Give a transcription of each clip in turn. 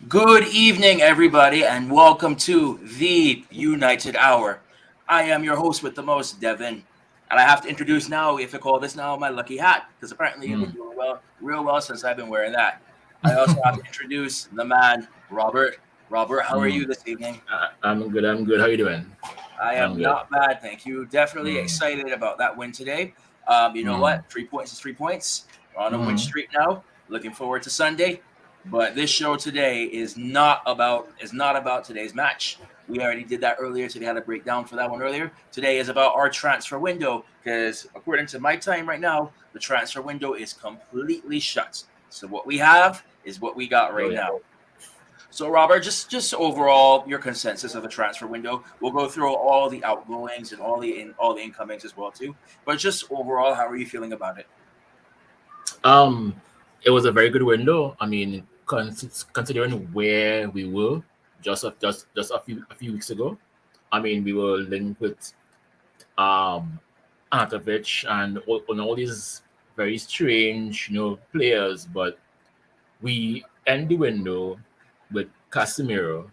Good evening, everybody, and welcome to the United Hour. I am your host with the most, Devin, and I have to introduce now, if I call this now my lucky hat, because apparently you've been Mm. doing well, real well since I've been wearing that. I also have to introduce the man, Robert. Robert, how are you Mm. this evening? I'm good. I'm good. How you doing? I I'm am good. not bad, thank you. Definitely Mm. excited about that win today. You know what? Mm. 3 points is 3 points. We're on a win Mm. streak now. Looking forward to Sunday. But this show today is not about today's match. We already did that earlier, so we had a breakdown for that one earlier. Today is about our transfer window because according to my time right now, the transfer window is completely shut. So what we have is what we got Oh right yeah. now. So, Robert, just overall your consensus of the transfer window. We'll go through all the outgoings and all the incomings as well too. But just overall, how are you feeling about it? Um, it was a very good window. I mean, considering where we were just a few weeks ago. I mean, we were linked with um Anatovic and all these very strange, players, but we end the window with Casemiro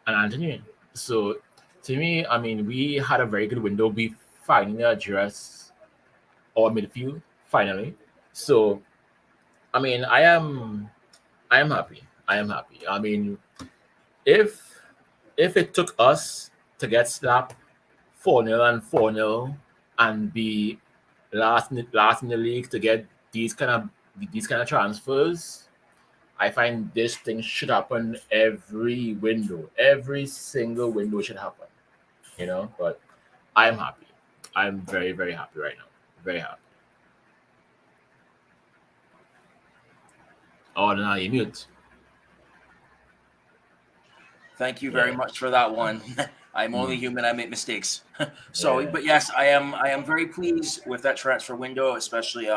and Anthony. So to me, I mean, we had a very good window. We finally addressed our midfield finally. So I mean, I am happy. I am happy. I mean, if if it took us to get slapped 4-0 and be last in the league to get these kind of transfers, I find this thing should happen every window. Every single window should happen. But I'm happy. I'm very, very happy right now. Very happy. Oh, now you mute. Thank you very Yeah. much for that one. I'm only Mm. human. I make mistakes. So, Yeah. but yes, I am very pleased with that transfer window, especially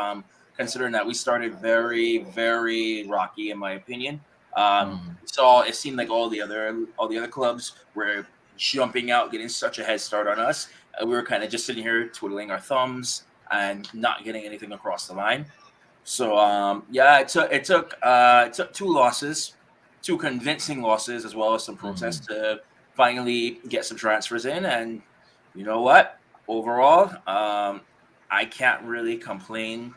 considering that we started very very rocky in my opinion. Mm. So it seemed like all the other clubs were jumping out, getting such a head start on us. We were kind of just sitting here twiddling our thumbs and not getting anything across the line. So yeah, it took two losses, two convincing losses, as well as some protests Mm. to finally get some transfers in. And you know what? Overall, I can't really complain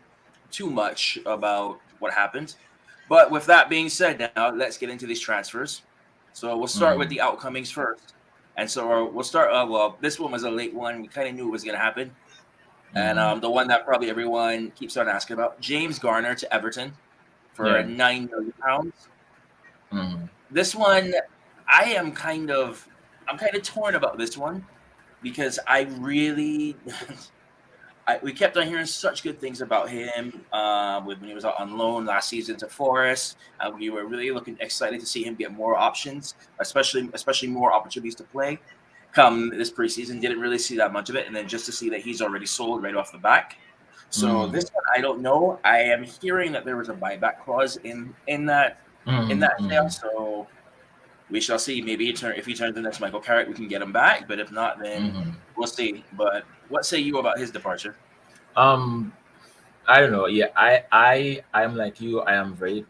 too much about what happened. But with that being said, now let's get into these transfers. So we'll start with Mm. the outcomings first. And so we'll start. Well, this one was a late one. We kind of knew it was going to happen. And Mm. the one that probably everyone keeps on asking about, James Garner to Everton for Yeah. £9 million. Mm. This one, I am I'm kind of torn about this one because I really, we kept on hearing such good things about him when he was out on loan last season to Forest. We were really looking excited to see him get more options, especially more opportunities to play. Come this preseason, didn't really see that much of it, and then just to see that he's already sold right off the back. So Mm. this one, I don't know. I am hearing that there was a buyback clause in that Mm. sale. Mm. So we shall see. Maybe if he turns the next Michael Carrick, we can get him back. But if not, then Mm. we'll see. But what say you about his departure? Um, I don't know. Yeah, I am like you. I am very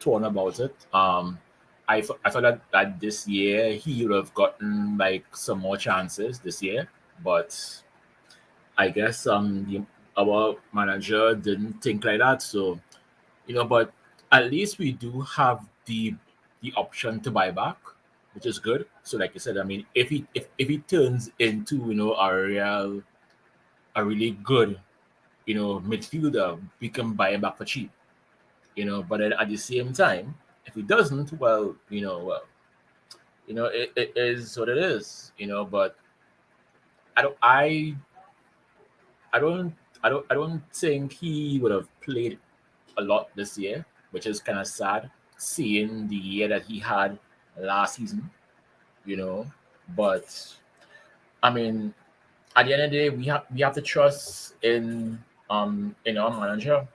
torn about it. I thought that this year he would have gotten like some more chances this year, but I guess our manager didn't think like that. So but at least we do have the option to buy back, which is good. So like you said, I mean, if he turns into a really good midfielder, we can buy him back for cheap. But then at the same time, if he doesn't, it is what it is. But I don't I I don't I don't think he would have played a lot this year, which is kind of sad seeing the year that he had last season, you know. But I mean, at the end of the day, we have to trust in our manager,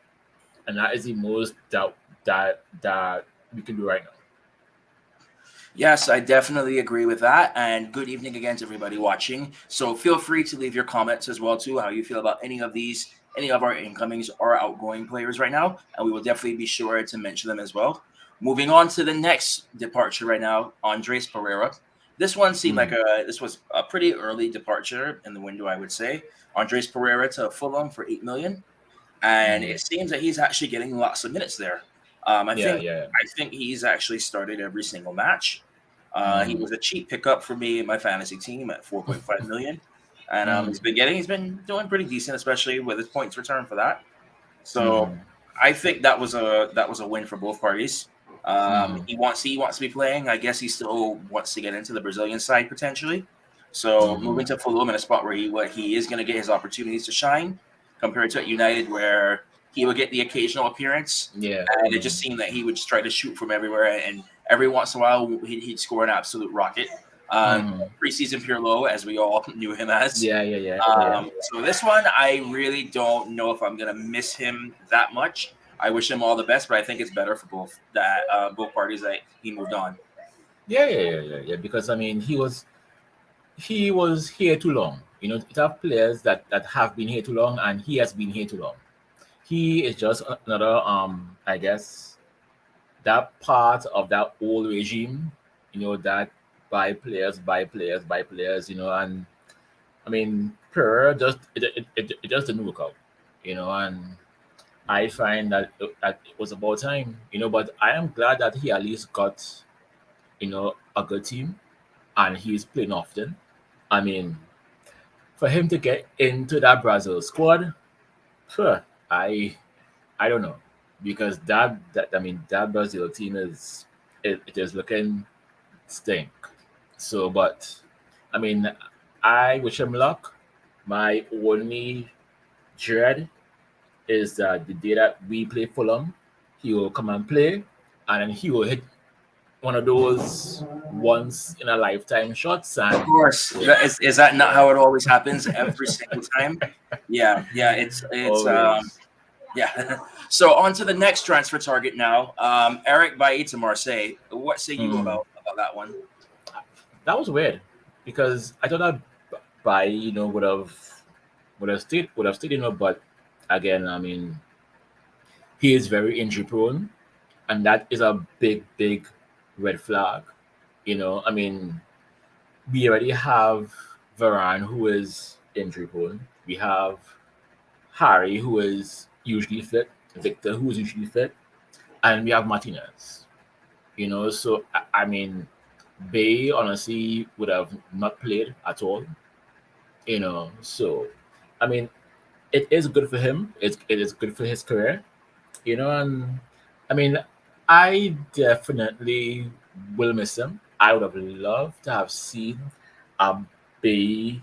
and that is the most that we can do right now. Yes, I definitely agree with that. And good evening again to everybody watching. So feel free to leave your comments as well too, how you feel about any of our incomings or outgoing players right now, and we will definitely be sure to mention them as well. Moving on to the next departure right now, Andres Pereira. This one seemed like this was a pretty early departure in the window, I would say. Andres Pereira to Fulham for 8 million, and it seems that he's actually getting lots of minutes there. I Yeah, think yeah. I think he's actually started every single match. He was a cheap pickup for me in my fantasy team at 4.5 million, and he's been doing pretty decent, especially with his points return for that. So I think that was a win for both parties. He wants to be playing. I guess he still wants to get into the Brazilian side potentially. So moving to Fulham in a spot where he is going to get his opportunities to shine, compared to at United where he would get the occasional appearance. Yeah. And it just seemed that he would just try to shoot from everywhere, and every once in a while he'd score an absolute rocket. Preseason Pirlo, as we all knew him as. Yeah. So this one, I really don't know if I'm gonna miss him that much. I wish him all the best, but I think it's better for both parties that he moved on. Yeah. Because I mean, he was here too long. You know, it have players that have been here too long, and he has been here too long. He is just another I guess that part of that old regime, you know, that buy players, you know, and I mean, per just it just didn't work out, you know, and I find that it was about time, you know, but I am glad that he at least got, you know, a good team and he's playing often. I mean, for him to get into that Brazil squad, huh, I I don't know because that I mean that Brazil team it is looking stink. So, but I mean, I wish him luck. My only dread is that the day that we play Fulham, he will come and play, and then he will hit one of those once in a lifetime shots, Of and course, yeah, is that not how it always happens every single time? Yeah. always. Yeah. So on to the next transfer target now. Eric Bailly to Marseille. What say you Mm. about that one? That was weird because I thought that by you know would have stayed, you know, but again, I mean, he is very injury prone, and that is a big red flag. You know, I mean, we already have Varane who is injury prone. We have Harry who is usually fit, Victor who is usually fit, and we have Martinez. You know, so I mean, Bay honestly would have not played at all. You know, so I mean, it is good for him. It is good for his career. You know, and I mean, I definitely will miss him. I would have loved to have seen a Bay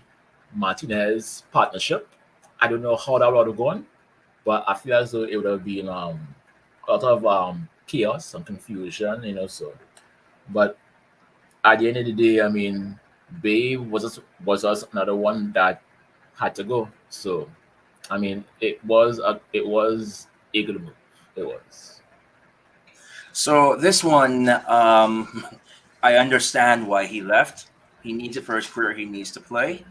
Martinez partnership. I don't know how that would have gone, but I feel as though it would have been a lot of chaos and confusion, you know. So, but at the end of the day, I mean, Bay was just another one that had to go. So, I mean, it was a good move. It was. So this one, I understand why he left. He needs it for his career. He needs to play.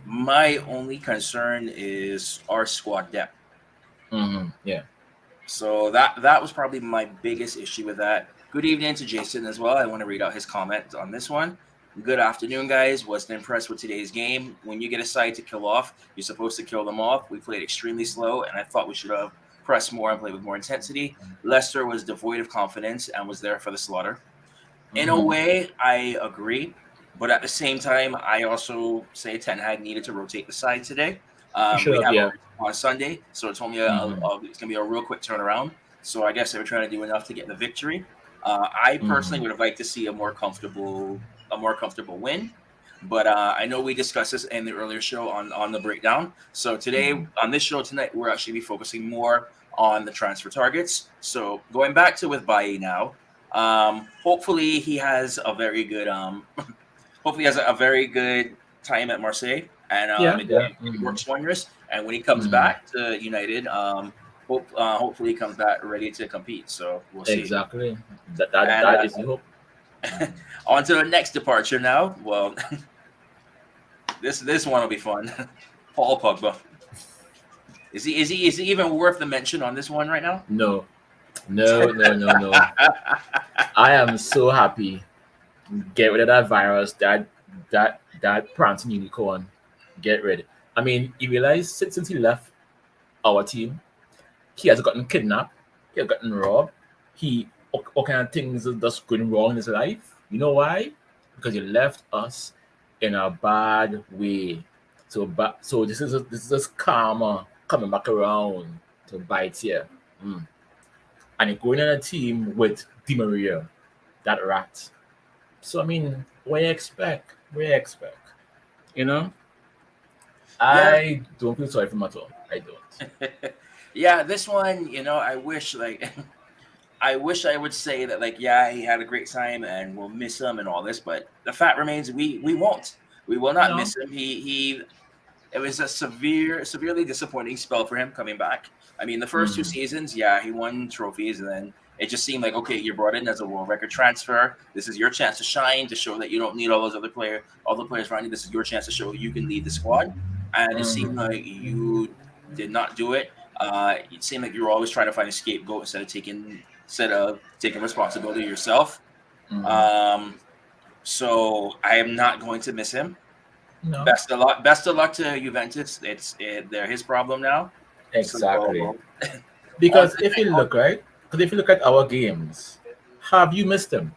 My only concern is our squad depth. Yeah. So that was probably my biggest issue with that. Good evening to Jason as well. I want to read out his comment on this one. Good afternoon, guys. Wasn't impressed with today's game. When you get a side to kill off, you're supposed to kill them off. We played extremely slow, and I thought we should have pressed more and played with more intensity. Leicester was devoid of confidence and was there for the slaughter. In a hmm way, I agree, but at the same time, I also say Ten Hag needed to rotate the side today. You should We have. have Yeah. on Sunday, so it's only hmm it's gonna be a real quick turnaround. So I guess they were trying to do enough to get the victory. I personally hmm would have liked to see a more comfortable win, but I know we discussed this in the earlier show on the breakdown. So today on this show tonight, we're actually be focusing more on the transfer targets. So going back to with Baye now, hopefully he has a very good hopefully he has a very good time at Marseille, and Yeah. Yeah. it works wonders. And when he comes hmm back to United, hopefully he comes back ready to compete. So we'll see. Exactly. That And that is the hope. on to the next departure now. Well, this one will be fun. Paul Pogba. Is he even worth the mention on this one right now? No. No, no, no, no. I am so happy. Get rid of that virus, that prancing unicorn. Get rid. I mean, you realize since he left our team, he has gotten kidnapped, he has gotten robbed, he all kind of things are just going wrong in his life. You know why? Because he left us in a bad way. So this is karma coming back around to bite you. Mm. And you're going on a team with Di Maria, that rat. So I mean, what do you expect? What do you expect? You know? Yeah. I don't feel sorry for him at all. I don't. Yeah, this one, I wish like I wish I would say that like yeah, he had a great time and we'll miss him and all this, but the fact remains we won't. We will not No. miss him. He it was a severely disappointing spell for him coming back. I mean, the first two Mm. seasons, yeah, he won trophies, and then it just seemed like okay, you're brought in as a world record transfer. This is your chance to shine, to show that you don't need all those other all the players around you. This is your chance to show you can lead the squad, and it seemed Mm. like you did not do it. It seemed like you were always trying to find a scapegoat instead of taking responsibility yourself. Mm. Um, so I am not going to miss him. No. Best of luck. Best of luck to Juventus. They're his problem now. Exactly. So on Because to if the you look right, because if you look at our games, have you missed them?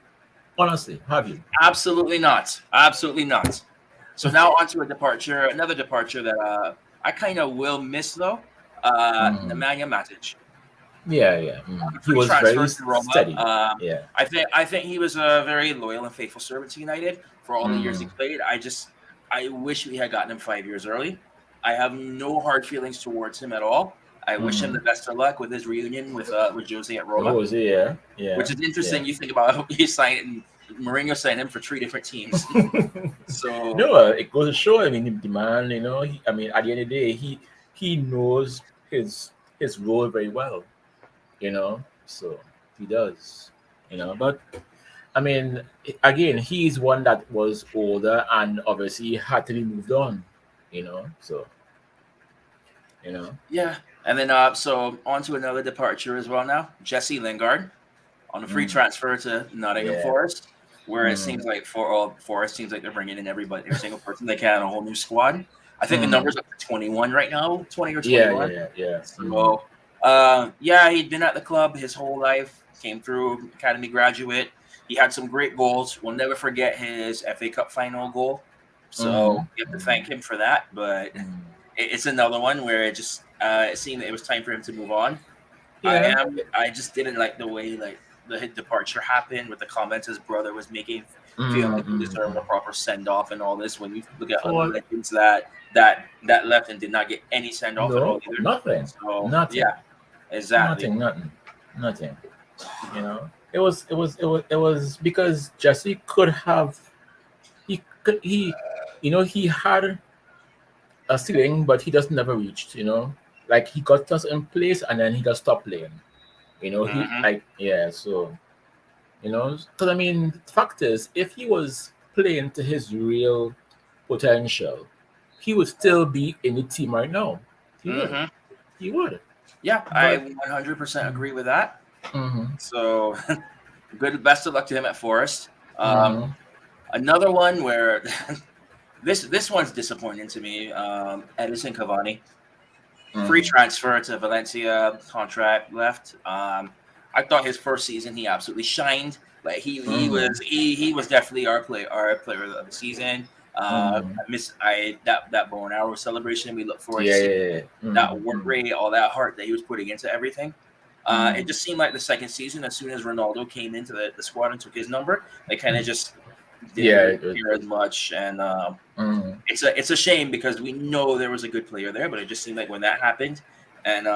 Honestly, have you? absolutely not. Absolutely not. So now on to another departure that I kind of will miss though. Mm. Nemanja Matic, Yeah, yeah. Mm. He free was very transfer to Roma. steady. Yeah. I think he was a very loyal and faithful servant to United for all the years he Mm. played. I wish we had gotten him 5 years early. I have no hard feelings towards him at all. I wish him the Mm. best of luck with his reunion with Jose at Roma, Oh, is it? Yeah, which yeah, is interesting. yeah. You think about how he signed Mourinho signed him for three different teams. So No, it goes to show. I mean, the man. I mean, at the end of the day, he knows his role very well. So he does. But I mean, again, he's one that was older and obviously had to be moved on. So you know. yeah, and then so on to another departure as well now. Jesse Lingard on a free Mm. transfer to Nottingham Yeah. Forest, where it Mm. seems like Forest seems like they're bringing in every single person they can, a whole new squad. I think the Mm. number's up to 21 right now, 20 or Yeah, yeah, 21. yeah, yeah. Mm. So, yeah, he'd been at the club his whole life. Came through academy graduate. He had some great goals. We'll never forget his FA Cup final goal. So Mhm. we have to Mhm. thank him for that. But Mm. it's another one where it seemed that it was time for him to move on. Yeah. I just didn't like the way like the departure happened with the comments his brother was making, feeling Mm. like he Mm. deserved a Mm. proper send off and all this. When you look at For other what? legends that left and did not get any send off at No, all either. nothing. So Nothing. yeah, exactly. Nothing. It was because Jesse could have he had a ceiling, but he just never reached. Like he got us in place and then he just stopped playing. He Hmm. like yeah, so because I mean, the fact is, if he was playing to his real potential, he would still be in the team right now. He would. Hmm. He would. Yeah, I But 100% agree with that. mm-hmm, So good, best of luck to him at Forest. Um, mm-hmm, Another one where this one's disappointing to me. Edison Cavani. Free mm-hmm, transfer to Valencia, contract left. I thought his first season he absolutely shined. Like he was definitely our player of the season. mm-hmm. I miss that bow and arrow celebration. We look forward to Yeah, seeing yeah, yeah. that Mm-hmm, work mm-hmm, rate, all that heart that he was putting into everything. It mm-hmm. just seemed like the second season, as soon as Ronaldo came into the squad and took his number, they kind of just didn't Yeah, really it was. care as much. And Mm-hmm. it's a shame because we know there was a good player there, but it just seemed like when that happened, and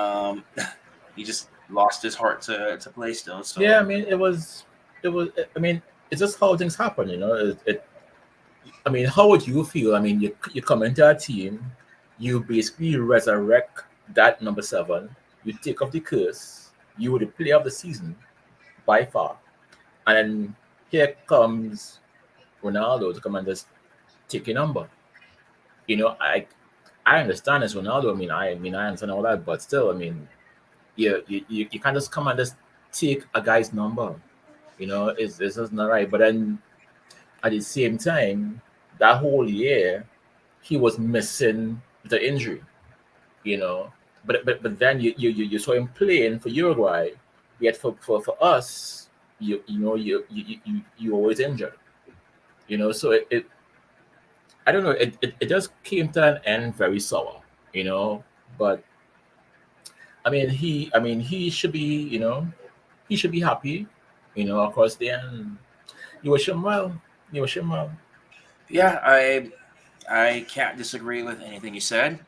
he just lost his heart to play still. Yeah, So I mean, it was. I mean, it's just how things happen. I mean, how would you feel? I mean, you come into a team, you basically resurrect that number seven, you take off the curse, you were the player of the season by far, and then here comes Ronaldo to come and just take your number. I understand it's Ronaldo. I mean, I understand all that, but still, I mean, you can't just come and just take a guy's number. It's just not right. But then at the same time, that whole year he was missing the injury. You know, but then you saw him playing for Uruguay. Yet for us, you always injured. So it I don't know. It just came to an end very sour. But he should be, he should be happy. Of course, then you wish him well. You wish him well. Yeah, I can't disagree with anything you said.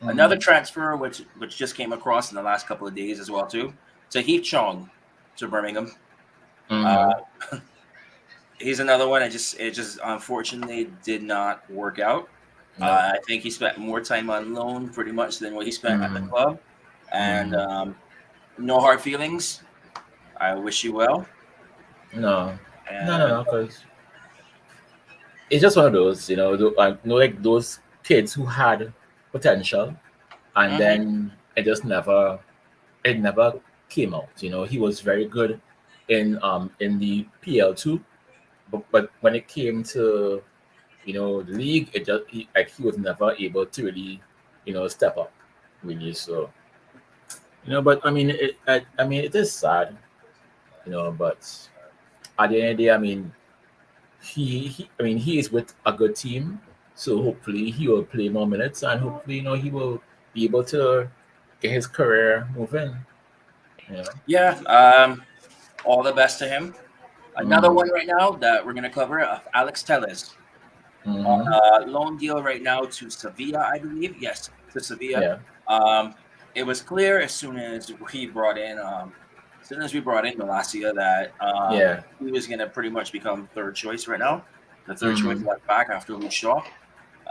Another Mm-hmm. transfer which just came across in the last couple of days as well too. Tahith Chong to Birmingham. Uh, Mm-hmm. he's another one. It just unfortunately did not work out. No. I think he spent more time on loan pretty much than what he spent at the Mm-hmm. club. And Mm-hmm. no hard feelings. I wish you well. No. No, no, And no, because it's just one of those, like those kids who had potential, and mhm. then it never came out. He was very good in the PL2, but when it came to the league, he was never able to really step up really. So but I mean it is sad, but at the end of the day, I mean he is with a good team, so hopefully he will play more minutes, and hopefully he will be able to get his career moving. You know. Yeah, all the best to him. Another Mm-hmm. one right now that we're gonna cover, Alex Telles on Mm-hmm. a loan deal right now to Sevilla, I believe. Yes, to Sevilla. Yeah. Um, it was clear as soon as we brought in Malacia that Yeah. he was gonna pretty much become third choice right now, the third choice Mm-hmm. left back after Luke Shaw.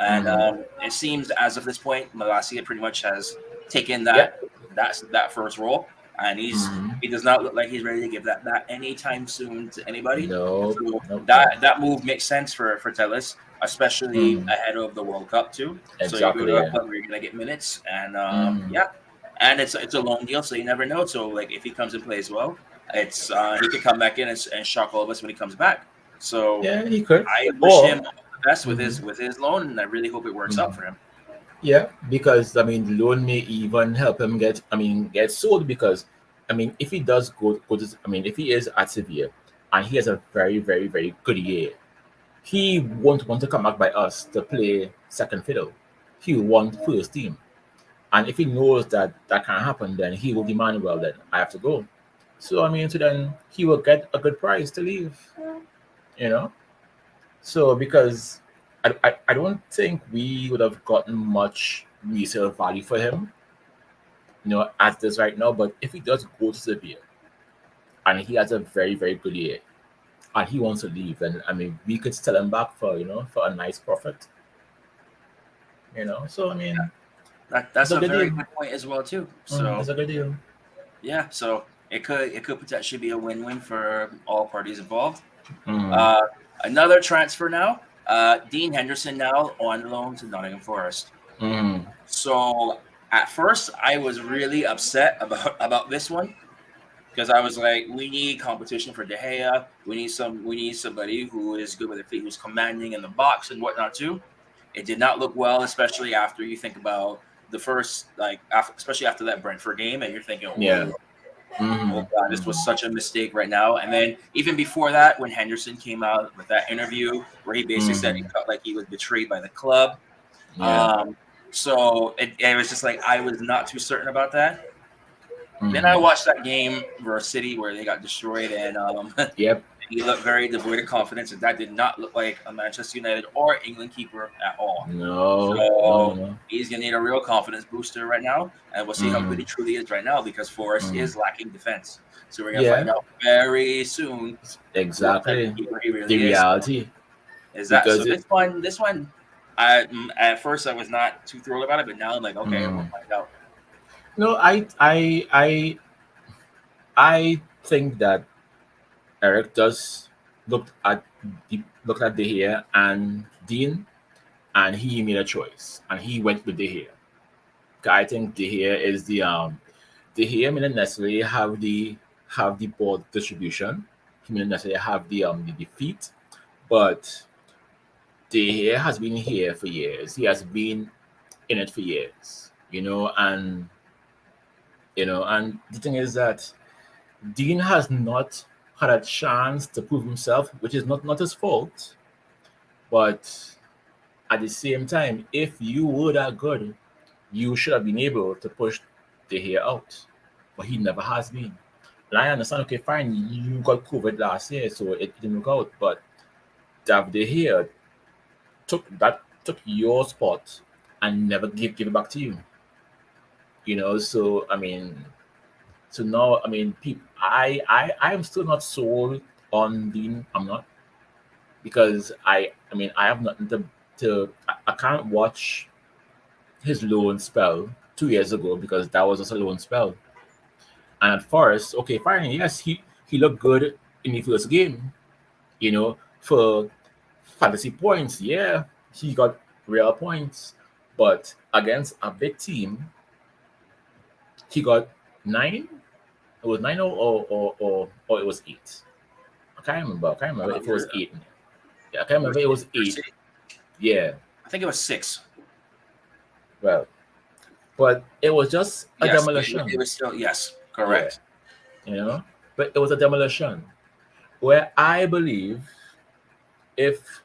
And Mm-hmm. it seems as of this point, Malacia pretty much has taken Yeah. that first role, and Mm-hmm. he does not look like he's ready to give that back anytime soon to anybody. No. So No. No. that move makes sense for Tellus, especially Mm-hmm. ahead of the World Cup too. So you go Exactly. to a Yeah. club where you're gonna get minutes, and Mm-hmm. yeah, and it's a loan deal, so you never know. So like if he comes and plays well, it's he could come back in and shock all of us when he comes back. So Yeah, he could. I wish him Or all the best with mhm, his loan, and I really hope it works out mhm. for him. Yeah, because I mean, the loan may even help him get sold, because if he does go to, if he is at Sevilla and he has a very, very, very good year, he won't want to come back by us to play second fiddle. He will want first team. And if he knows that that can't happen, then he will demand, well, then I have to go. So then he will get a good price to leave, you know? So because I don't think we would have gotten much resale value for him, as this right now. But if he does go to Sevilla and he has a very, very good year and he wants to leave, then we could sell him back for for a nice profit. So it's That's a a good very deal. good point as well too. So It's a good deal. yeah, so it could potentially be a win-win for all parties involved. Mm, Uh, Another transfer now, Dean Henderson now on loan to Nottingham Forest. mm, So at first I was really upset about this one because I was like, we need competition for De Gea. We need somebody who is good with their feet, who's commanding in the box and whatnot too. It did not look well, especially after you think about the first, like, especially after that Brentford game, and you're thinking, yeah. oh Mm, god, this was mm, such a mistake right now. And then even before that, when Henderson came out with that interview where he basically said he mm, felt like he was betrayed by the club. yeah. Um, so it was just like I was not too certain about that. Then I Mm, watched that game versus City where they got destroyed, and yep. he looked very devoid of confidence, and that did not look like a Manchester United or England keeper at all. No. No. No. So No. he's gonna need a real confidence booster right now, and we'll see how good Mm, he truly is right now because Forest mm, is lacking defense. So we're gonna find yeah. out very soon what type of Exactly. keeper he The really is. reality, Is that so? because it. This one, at first I was not too thrilled about it, but now I'm like, okay, we'll Mm, find out. no, I think that Eric does look at De Gea and Dean, and he made a choice, and he went with De Gea. 'Cause I think De Gea is the De Gea may not necessarily have the have the ball distribution. He may not necessarily have the defeat, but De Gea has been here for years. He has been in it for years, and the thing is that Dean has not had a chance to prove himself, which is not his fault. But at the same time, if you were that good, you should have been able to push De Gea out. But he never has been. And I understand, okay, fine, you got COVID last year, so it didn't work out. But David De Gea took your spot and never give it back to you. So I mean, so now I mean, I am still not sold on Dean. I'm not, because I mean I have nothing I can't watch his loan spell 2 years ago, because that was just a loan spell. And at first, okay, fine, yes, he looked good in the first game, for fantasy points. Yeah, he got real points, but against a big team, he got 9. It was 9, or it was 8. I can't remember if it was 8. Yeah, I can't remember. It was 8. Yeah, I think it was 6. well, but it was just a Yes, demolition. it was still, yes, correct. But it was a demolition where I believe if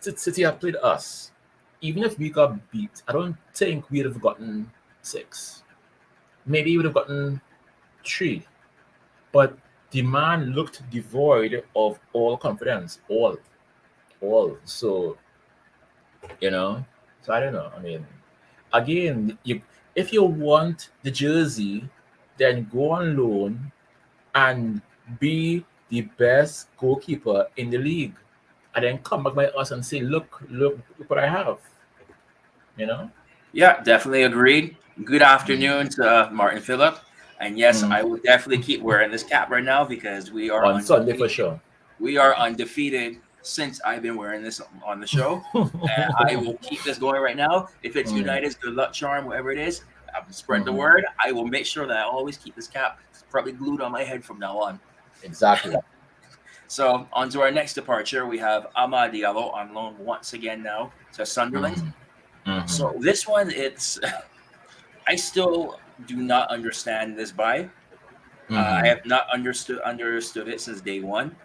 City had played us, even if we got beat, I don't think we'd have gotten 6. Maybe we would have gotten 3. But the man looked devoid of all confidence, all. So you know, so I don't know. I mean, again, if you want the jersey, then go on loan and be the best goalkeeper in the league, and then come back by us and say, look what I have. You know. Yeah, definitely agreed. Good afternoon to Martin Phillip. And yes, Mm. I will definitely keep wearing this cap right now because we are On Sunday undefeated. for sure. We are undefeated since I've been wearing this on the show. And I will keep this going right now. If it's Mm. United's good luck charm, whatever it is, spread the Mhm. word. I will make sure that I always keep this cap probably glued on my head from now on. Exactly. So on to our next departure, we have Amad Diallo on loan once again now to Sunderland. Mhm. Mhm. So this one, it's I still do not understand this buy. I Mhm. have not understood it since day one.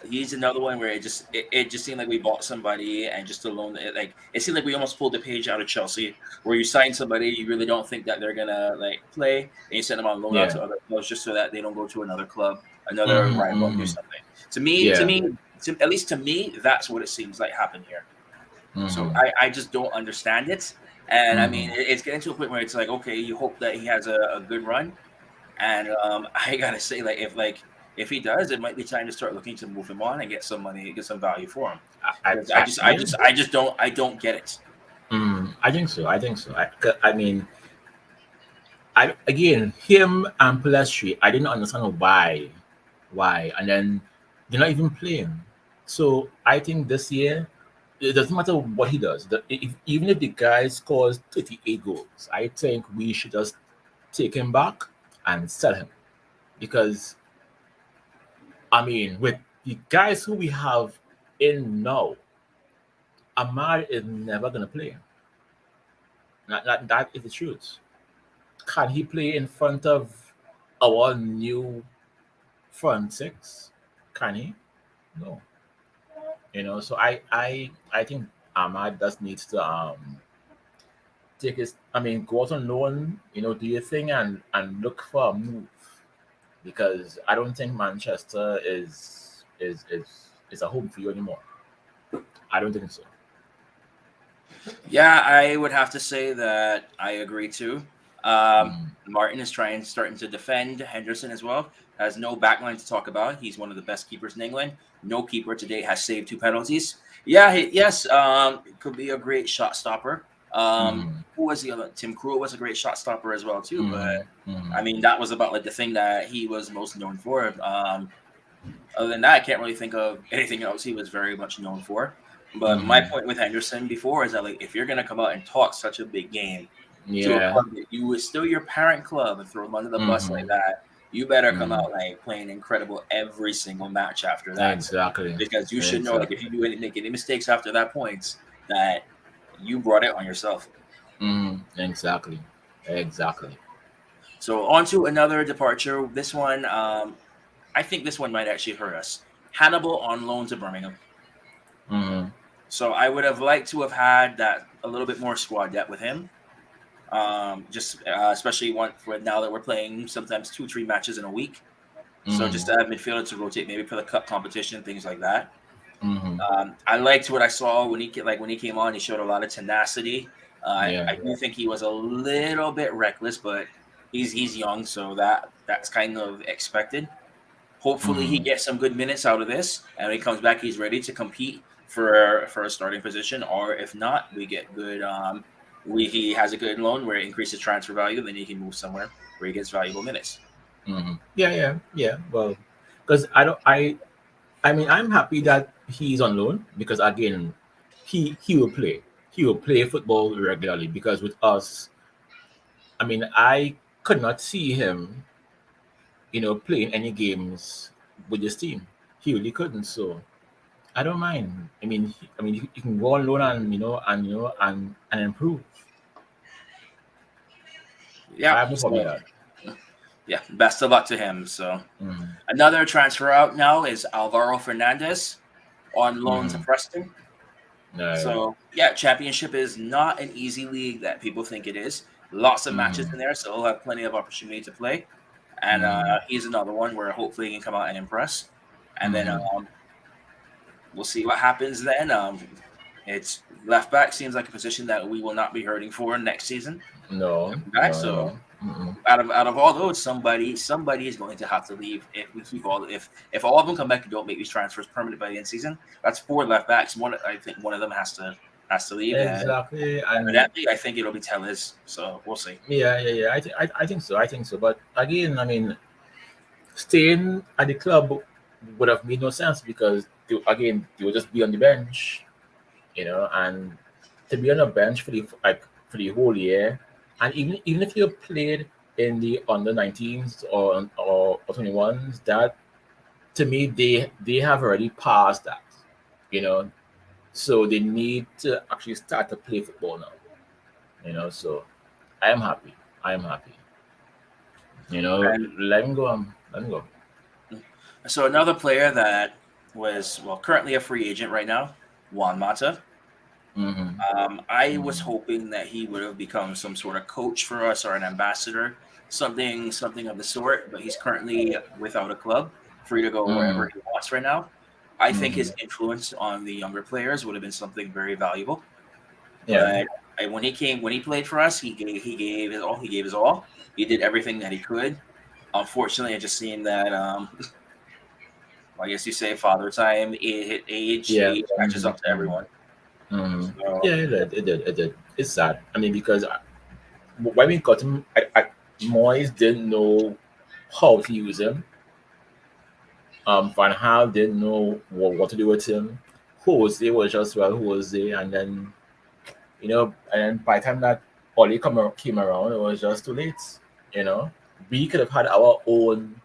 He's another one where it just seemed like we bought somebody and just alone it seemed like we almost pulled the page out of Chelsea, where you sign somebody you really don't think that they're gonna like play, and you send them on loan out Yeah. to other clubs just so that they don't go to another club, another Mhm. rival, and do Mhm. something. At least to me, that's what it seems like happened here. So Mhm. I just don't understand it. And I mean, Mhm. it's getting to a point where it's like, okay, you hope that he has a good run. And I gotta say, if he does, it might be time to start looking to move him on and get some money, get some value for him. Because Yeah. I don't get it. I think so. I mean, I again him and Pelestri. I didn't understand why, and then they're not even playing. So I think this year it doesn't matter what he does. Even if the guy scores 38 goals, I think we should just take him back and sell him, because I mean, with the guys who we have in now, Ahmad is never gonna play. That is the truth. Can he play in front of our new front six? Can he? No. So I think Ahmad just needs to take his go out on loan, do your thing and look for a move, because I don't think Manchester is a home for you anymore. I don't think so. Yeah, I would have to say that I agree too. Mm. Martin is starting to defend Henderson as well. Has no backline to talk about. He's one of the best keepers in England. No keeper to date has saved 2 penalties. Yeah, yes, could be a great shot stopper. Mhm. Who was the other? Tim Krul was a great shot stopper as well too. But Mhm. I Mhm. mean, that was about like the thing that he was most known for. Other than that, I can't really think of anything else he was very much known for. But my Mhm. point with Henderson before is that like if you're gonna come out and talk such a big game to a Yeah. club that you was still your parent club and throw them under the bus like Mhm. that, you better come out like playing incredible every single match after that. Exactly. Because you should know, like, if you do make any mistakes after that point, that you brought it on yourself. Exactly. Exactly. So on to another departure. This one, I think this one might actually hurt us. Hannibal on loan to Birmingham. So I would have liked to have had that a little bit more squad depth with him. Just especially one for now that we're playing sometimes 2-3 matches in a week. So just to have midfielder to rotate, maybe for the cup competition, things like that. I liked what I saw when he came on. He showed a lot of tenacity. I do think he was a little bit reckless, but he's young, so that's kind of expected. Hopefully, he gets some good minutes out of this, and when he comes back, he's ready to compete for a starting position. Or if not, we get good. He has a good loan where it increases transfer value, then he can move somewhere where he gets valuable minutes. Yeah. Well, because I mean, I'm happy that he's on loan because again, he will play. He will play football regularly because with us, I mean, I could not see him, playing any games with this team. He really couldn't. So I don't mind. I mean, he can go on loan and improve. Yeah, I have no problem with that. Yeah, best of luck to him. So another transfer out now is Alvaro Fernandez on loan to Preston. So yeah, championship is not an easy league that people think it is. Lots of matches in there, so he'll have plenty of opportunity to play. And he's another one where hopefully he can come out and impress. And then we'll see what happens then. It's left back seems like a position that we will not be hurting for next season. No. So out of all those, somebody is going to have to leave if we keep if all of them come back and don't make these transfers permanent by the end of the season. That's 4 left backs. I think one of them has to leave. Exactly. And I think it'll be Tellez. So we'll see. Yeah. I think so. But again, I mean, staying at the club would have made no sense because they will just be on the bench, and to be on a bench for the whole year, and even if you played in the under 19s or 21s, that to me they have already passed that, so they need to actually start to play football now, so I am happy. Let him go. So another player that was currently a free agent right now, Juan Mata. I was hoping that he would have become some sort of coach for us or an ambassador, something of the sort. But he's currently without a club, free to go wherever he wants right now. I think his influence on the younger players would have been something very valuable. Yeah. But when he played for us, he gave his all. He gave his all. He did everything that he could. Unfortunately, it just seemed that I guess you say father time, age catches up to everyone. So, Yeah, it did. It's sad. I mean, because when we got him, Moyes didn't know how to use him. Van Gaal didn't know what to do with him. Jose was just Jose, and then by the time that Oli came around, it was just too late. We could have had our own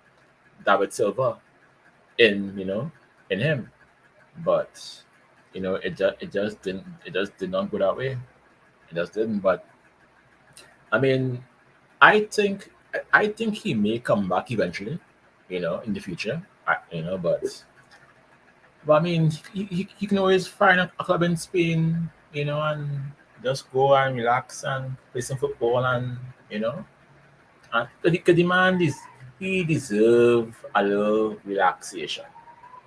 David Silva in him, but it just did not go that way. It just didn't. But I mean, I think he may come back eventually, in the future. But I mean, he can always find a club in Spain, and just go and relax and play some football, and and the man he deserves a little relaxation.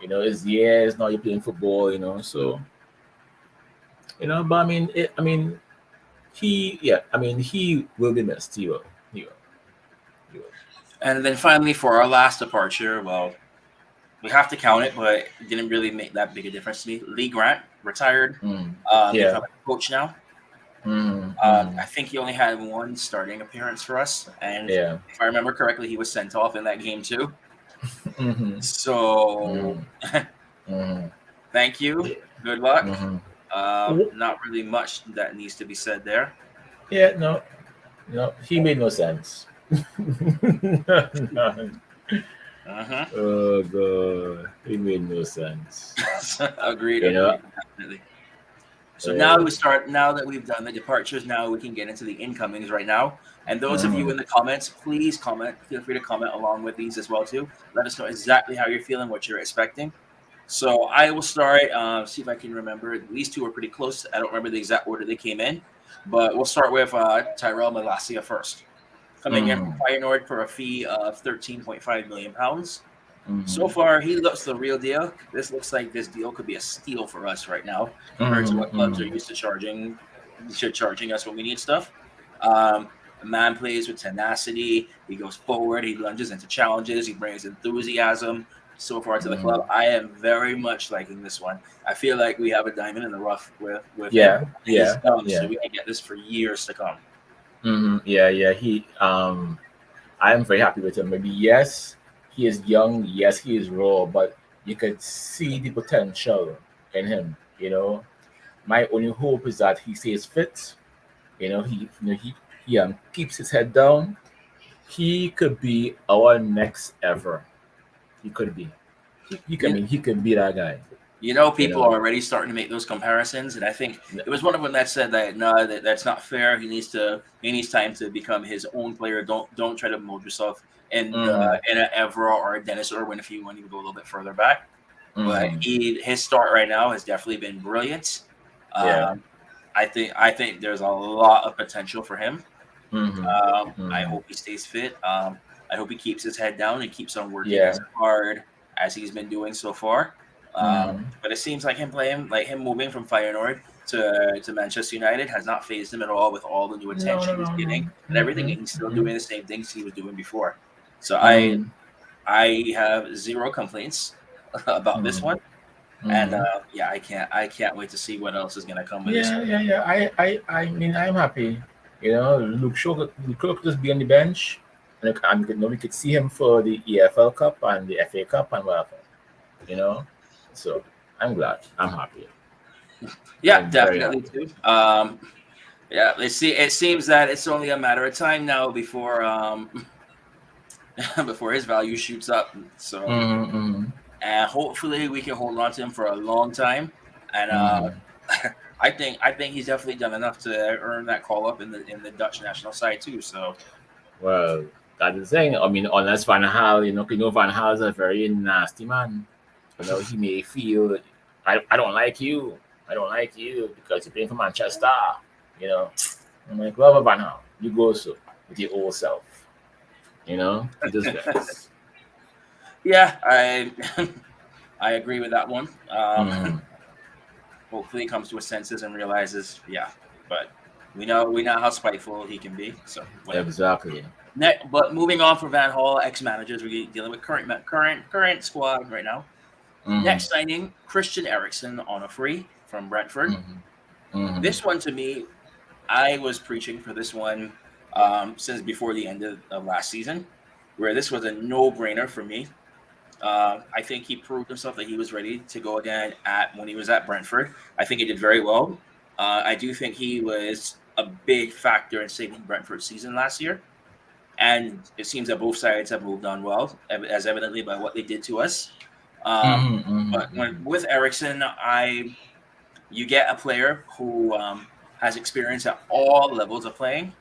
His years now you're playing football, so but he will be missed. He will. And then finally, for our last departure, we have to count it, but it didn't really make that big a difference to me. Lee Grant retired. Become a coach now. I think he only had 1 starting appearance for us, and if I remember correctly, he was sent off in that game too. So, thank you. Good luck. Not really much that needs to be said there. Yeah, no, he made no sense. Uh-huh. Oh god, it made no sense. Agreed, You know, definitely. So now uh, we start. Now that we've done the departures, now we can get into the incomings right now. And those of you mhm, in the comments, please comment. Feel free to comment along with these as well too. Let us know exactly how you're feeling, what you're expecting. So I will start. See if I can remember. These two are pretty close. I don't remember the exact order they came in, but we'll start with Tyrell Malacia first. Coming in from mhm, Feyenoord for a fee of 13.5 million pounds. So mhm, far, he looks the real deal. This looks like this deal could be a steal for us right now compared to mhm, what clubs are mhm, used to charging us when we need stuff. Um, the man plays with tenacity. He goes forward. He lunges into challenges. He brings enthusiasm so far to the club. mhm. I am very much liking this one. I feel like we have a diamond in the rough with him. Yeah, He's yeah, young, so yeah. we can get this for years to come. Yeah, yeah. I am very happy with him. Maybe yes, he is young. Yes, he is raw, but you could see the potential in him. My only hope is that he stays fit. He keeps his head down. He could be our next ever. He could be. I You, mean, he could be that guy. You People are know. already starting to make those comparisons, and I think it was one of them that said that no, that's not fair. He needs time to become his own player. Don't try to mold yourself Mm-hmm. in an Evra or a Dennis Irwin if you want to go a little bit further back. But Mm-hmm. his start right now has definitely been brilliant. Yeah. Um, I think there's a lot of potential for him. Mm-hmm. I Mm-hmm. hope he stays fit. I hope he keeps his head down and keeps on working as Yeah. hard as he's been doing so far. Mm-hmm. But it seems like him moving from Feyenoord to Manchester United has not phased him at all with all the new No, no, attention he's no, no. getting and everything. Mm-hmm. And he's still Mm-hmm. doing the same things he was doing before. So Mm-hmm. I have zero complaints about this Mm-hmm. one. And Mm-hmm. yeah, I can't wait to see what else is gonna come with this Yeah, one. yeah, yeah. I mean, I'm happy. Luke Shaw could just be on the bench, and we could see him for the EFL Cup and the FA Cup and whatever. You know, so I'm glad. I'm happy. Yeah, I'm very definitely happy. too. Yeah, let's see. It seems that it's only a matter of time now before before his value shoots up. So, Mm-hmm, mm-hmm, and hopefully we can hold on to him for a long time. And mm-hmm. I think he's definitely done enough to earn that call up in the Dutch national side too. So Well, that's the thing. I mean, unless Van Hal, Van Hal is a very nasty man. He may feel, I don't like you. I don't like you because you're playing for Manchester. You know, I'm like, well, Van Hal, you go so with your old self. He does best. yeah, I I agree with that one. Mm-hmm. Hopefully he comes to his senses and realizes, yeah, but we know how spiteful he can be. So whatever. Exactly. But moving on from Van Hall, ex-managers, we're dealing with current squad right now. Mm-hmm. Next signing, Christian Eriksen on a free from Brentford. Mm-hmm. Mm-hmm. This one to me, I was preaching for this one since before the end of last season, where this was a no-brainer for me. I think he proved himself that he was ready to go again at when he was at Brentford. I think he did very well. I do think he was a big factor in saving Brentford's season last year. And it seems that both sides have moved on well, as evidently by what they did to us. Um, Mm-hmm. but Mm-hmm. with Ericsson, you get a player who has experience at all levels of playing.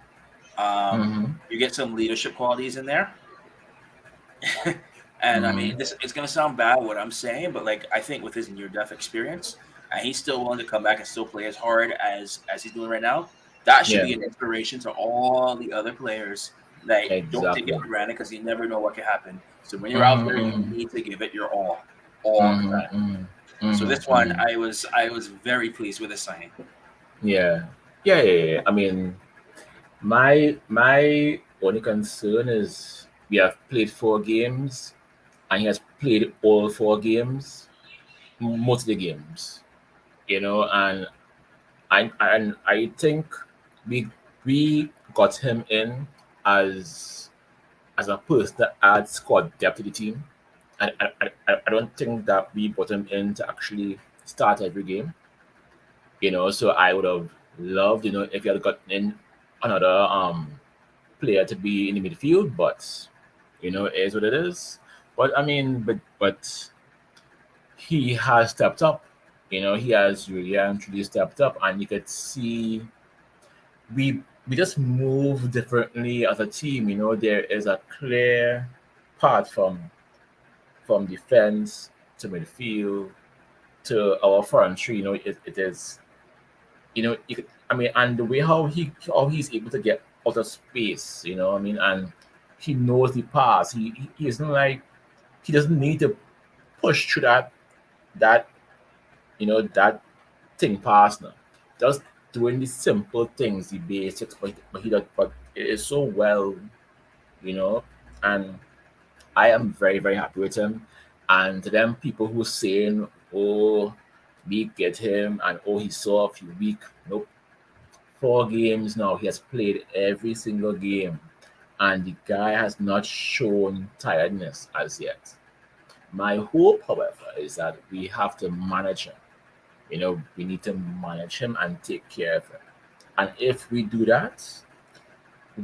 Um, Mm-hmm. you get some leadership qualities in there. And I mean, Mm-hmm. this it's gonna sound bad what I'm saying, but like I think with his near death experience, and he's still willing to come back and still play as hard as he's doing right now. That should Yeah. be an inspiration to all the other players that don't take it Exactly. for granted because you never know what can happen. So when you're out Mm-hmm. there, you Mm-hmm. need to give it your all the time. Mm-hmm. So Mm-hmm. this one, Mm-hmm. I was very pleased with the signing. Yeah. Yeah. Yeah. Yeah. I mean, my only concern is we have played 4 games and he has played all 4 games, most of the games, and I think we we got him in as as a person that adds squad depth to the team. I don't think that we brought him in to actually start every game. So I would have loved, if you had gotten in another player to be in the midfield, but It is what it is. But I mean, but he has stepped up. He has really and truly stepped up, and you could see we just move differently as a team. There is a clear path from defense to midfield to our front three. It is. I mean, and the way how he's able to get out of space. I mean, and he knows the pass. He isn't like he doesn't need to push through that that thing past now. Just doing the simple things, the basics, but he does. But it is so well, you know, and I am very very happy with him. And to them people who saying, "Oh, we get him," and "Oh, he's so a few weak," nope. 4 games now. He has played every single game, and the guy has not shown tiredness as yet. My hope, however, is that we have to manage him. We need to manage him and take care of him. And if we do that,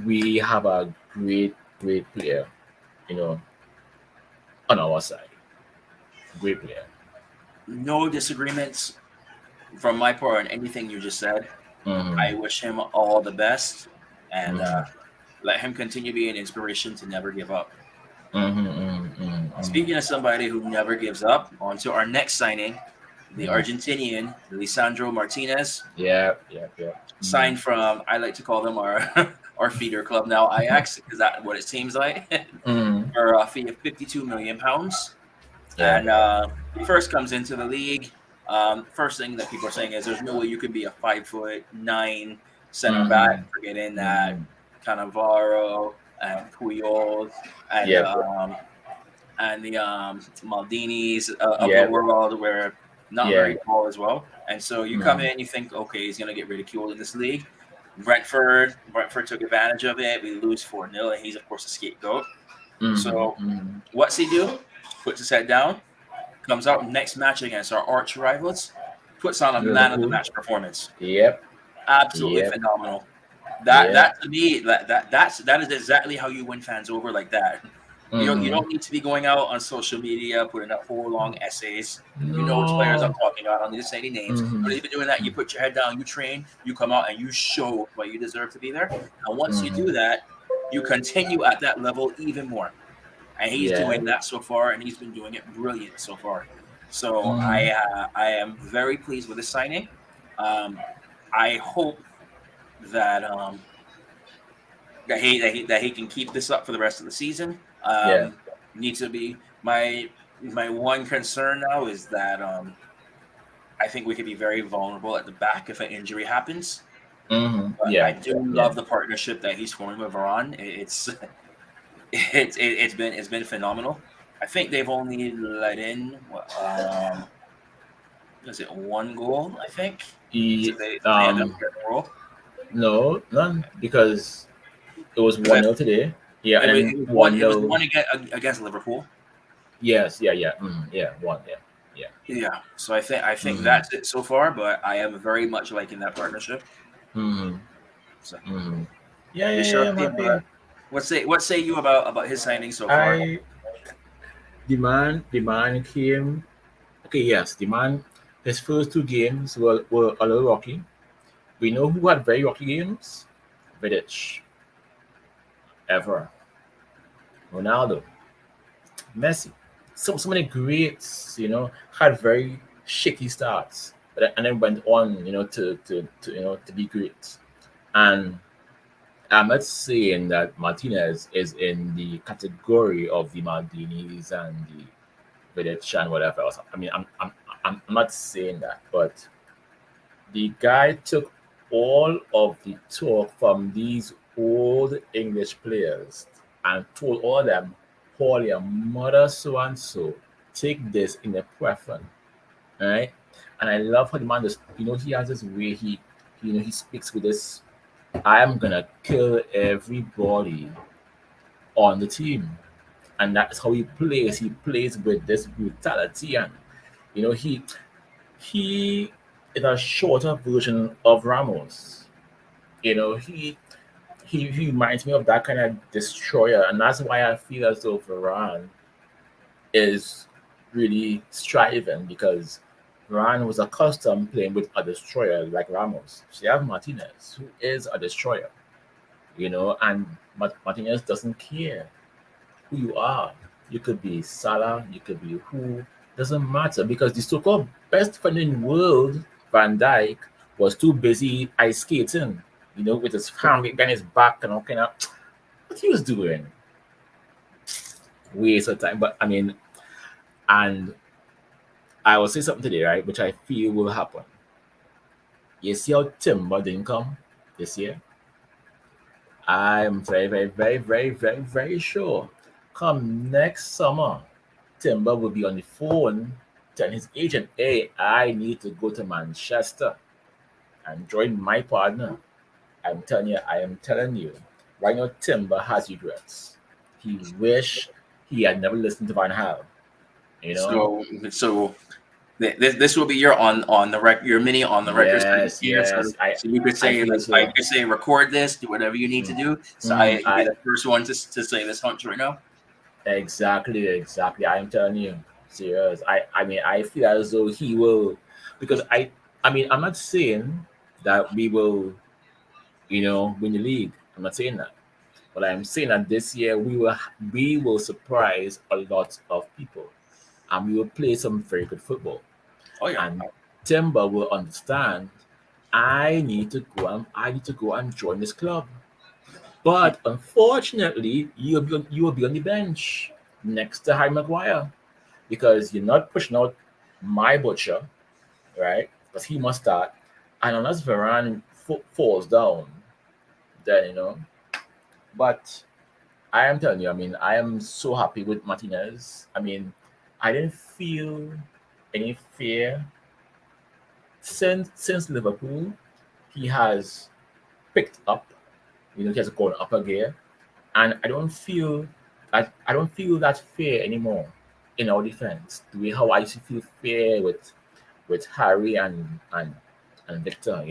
we have a great, great player, you know, on our side. Great player. No disagreements from my part on anything you just said. Mm-hmm. I wish him all the best, and Mm-hmm. let him continue being an inspiration to never give up. Mm-hmm. Mm-hmm. Speaking of somebody who never gives up, on to our next signing, the Mm-hmm. Argentinian Lisandro Martinez, Yeah, yeah, yeah. Mm-hmm. signed from, I like to call them our our feeder club now, Ajax, because that's what it seems like, Mm-hmm. for a fee of £52 million. Yeah. And he first comes into the league. First thing that people are saying is there's no way you can be a 5'9" center back, Mm-hmm. forgetting that Mm-hmm. Cannavaro and Puyol and Yep. um, and the Maldinis of the Yep. world were not Yeah. very tall as well. And so you come Mm-hmm. in, you think, okay, he's going to get ridiculed in this league. Brentford took advantage of it. We lose 4-0, and he's, of course, a scapegoat. So Mm-hmm. what's he do? Puts his head down, comes out next match against our arch rivals, puts on a man of the Liverpool. match performance. Yep. Absolutely Yep. phenomenal. That Yep. that to me that is exactly how you win fans over like that. You Mm-hmm. don't need to be going out on social media putting up 4 long essays. You know which players I'm No. talking about. I don't need to say any names. Mm-hmm. But even doing that, you put your head down, you train, you come out, and you show why you deserve to be there. And once you do Mm-hmm. that, you continue at that level even more. And he's Yeah. doing that so far, and he's been doing it brilliant so far. So Mm-hmm. I am very pleased with this signing. Um, I hope that that he can keep this up for the rest of the season. Yeah. Needs to be my one concern now is that I think we could be very vulnerable at the back if an injury happens. Mm-hmm. But I Yeah. do Yeah. love the partnership that he's forming with Varane. It's been phenomenal. I think they've only let in is it one goal? I think He, since they ended up getting a roll. no, none, because it was 1-0 today. Yeah, and then It was one. one It was nil. one against Liverpool. Yes, yeah, yeah, yeah, one, yeah, yeah. Yeah, so I think Mm-hmm. that's it so far, but I am very much liking that partnership. Mm-hmm. So, Mm-hmm. Yeah, yeah, yeah, Bishop, yeah, I'm happy. what say you about his signing so far? I the man came. Okay, yes, the man. His first 2 games were a little rocky. We know who had very rocky games. Vidic, ever, Ronaldo, Messi. So many greats, had very shaky starts, and then went on, to be great. And I'm not saying that Martinez is in the category of the Maldinis and the Vidic and whatever else. I mean, I'm not saying that, but the guy took all of the talk from these old English players and told all of them, call your mother so and so, take this in a preference, right? And I love how the man just, he has this way he speaks with this. I am gonna kill everybody on the team, and that's how he plays. He plays with this brutality, and you know he is a shorter version of Ramos. You know he he reminds me of that kind of destroyer, and that's why I feel as though Varane is really striving because Varane was accustomed playing with a destroyer like Ramos. So you have Martinez, who is a destroyer, and Martinez doesn't care who you are. You could be Salah, you could be who, doesn't matter because the so-called best defender in the world, Van Dijk, was too busy ice skating, with his family behind his back and all kind of what he was doing. Waste of time. But I mean, and I will say something today, right, which I feel will happen. You see how Timber didn't come this year? I'm very, very, very, very, very, very sure. Come next summer, Timber will be on the phone telling his agent, hey, I need to go to Manchester and join my partner. I am telling you, right now Timber has regrets. He wish he had never listened to Van Hal. So this will be your on the record, your mini on the record. Yes, yes. So you could say, I could say, record this, do whatever you need to do. So I be the first one to say this hunch right now. Exactly. I'm telling you, serious. I mean, I feel as though he will, because I mean, I'm not saying that we will, win the league. I'm not saying that, but I'm saying that this year we will surprise a lot of people, and we will play some very good football. Oh yeah. And Timber will understand. I need to go and join this club. But unfortunately, you will be on the bench next to Harry Maguire because you're not pushing out my butcher, right? Because he must start. And unless Varane falls down, then But I am telling you, I mean, I am so happy with Martinez. I mean, I didn't feel any fear since Liverpool. He has picked up. He has gone up a gear, and I don't feel that fear anymore in our defense. The way how I used to feel fear with Harry and Victor.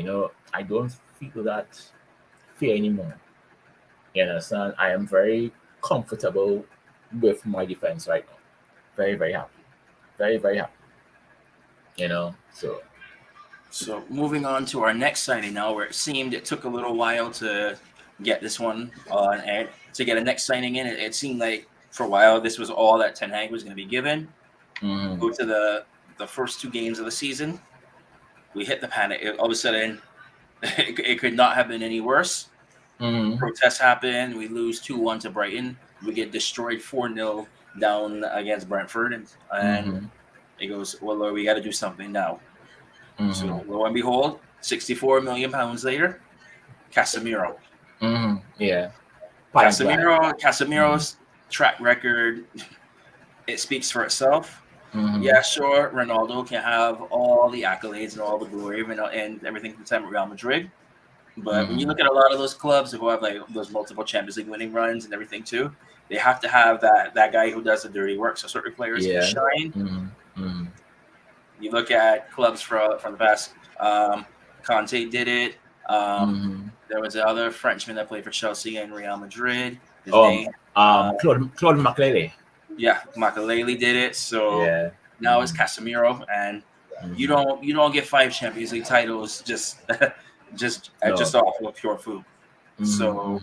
I don't feel that fear anymore. You understand? I am very comfortable with my defense right now. Very, very happy. Very, very happy. So moving on to our next signing now, where it seemed it took a little while to get this one on and to get a next signing in. It seemed like for a while this was all that Ten Hag was going to be given. Go to the first two games of the season, we hit the panic. All of a sudden, it could not have been any worse. Protests happen. We lose 2-1 to Brighton. We get destroyed 4-0 down against Brentford, and it goes, well, Lord, we got to do something now. So lo and behold, £64 million later, Casemiro. Yeah. Casemiro's track record, it speaks for itself. Yeah, sure, Ronaldo can have all the accolades and all the glory and everything from time at Real Madrid. But when you look at a lot of those clubs who have like those multiple Champions League winning runs and everything too, they have to have that guy who does the dirty work. So certain players can shine. You look at clubs from the past. Conte did it. There was another Frenchman that played for Chelsea and Real Madrid. Claude Makelele. Yeah, Makelele did it. So now it's Casemiro, and you don't get 5 Champions League titles just off of pure food. So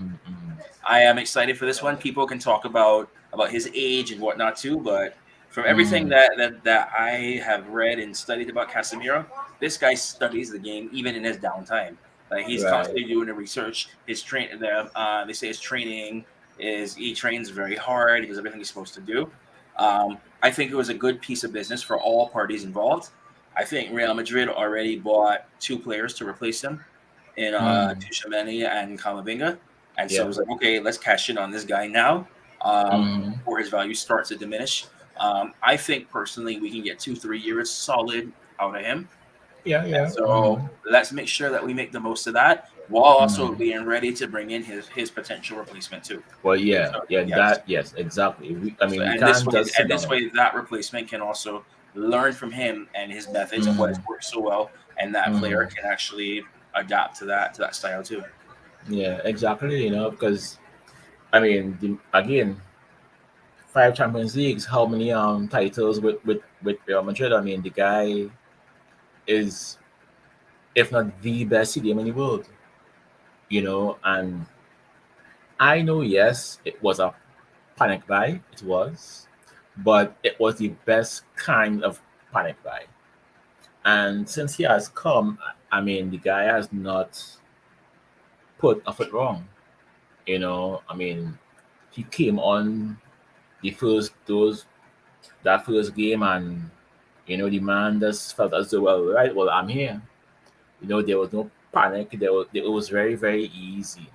I am excited for this one. People can talk about his age and whatnot too, but from everything that I have read and studied about Casemiro, this guy studies the game even in his downtime. Like he's constantly doing the research. They say his training is he trains very hard. He does everything he's supposed to do. I think it was a good piece of business for all parties involved. I think Real Madrid already bought 2 players to replace him in Tchouaméni and Camavinga. And so it was like, okay, let's cash in on this guy now before his value starts to diminish. I think personally we can get 2-3 years solid out of him. So let's make sure that we make the most of that while also being ready to bring in his potential replacement too. Well, exactly. This way, that replacement can also learn from him and his methods and what has worked so well, and that player can actually adapt to that style too. Yeah, exactly. Because I mean, again, 5 Champions Leagues. How many titles with Real Madrid? I mean, the guy is, if not the best CDM in the world. And I know, yes, it was a panic buy. It was, but it was the best kind of panic buy. And since he has come, I mean, the guy has not put a foot wrong. I mean, he came on the first those that first game, and the man just felt as though, well, right, well, I'm here. There was no panic. It was very, very easy.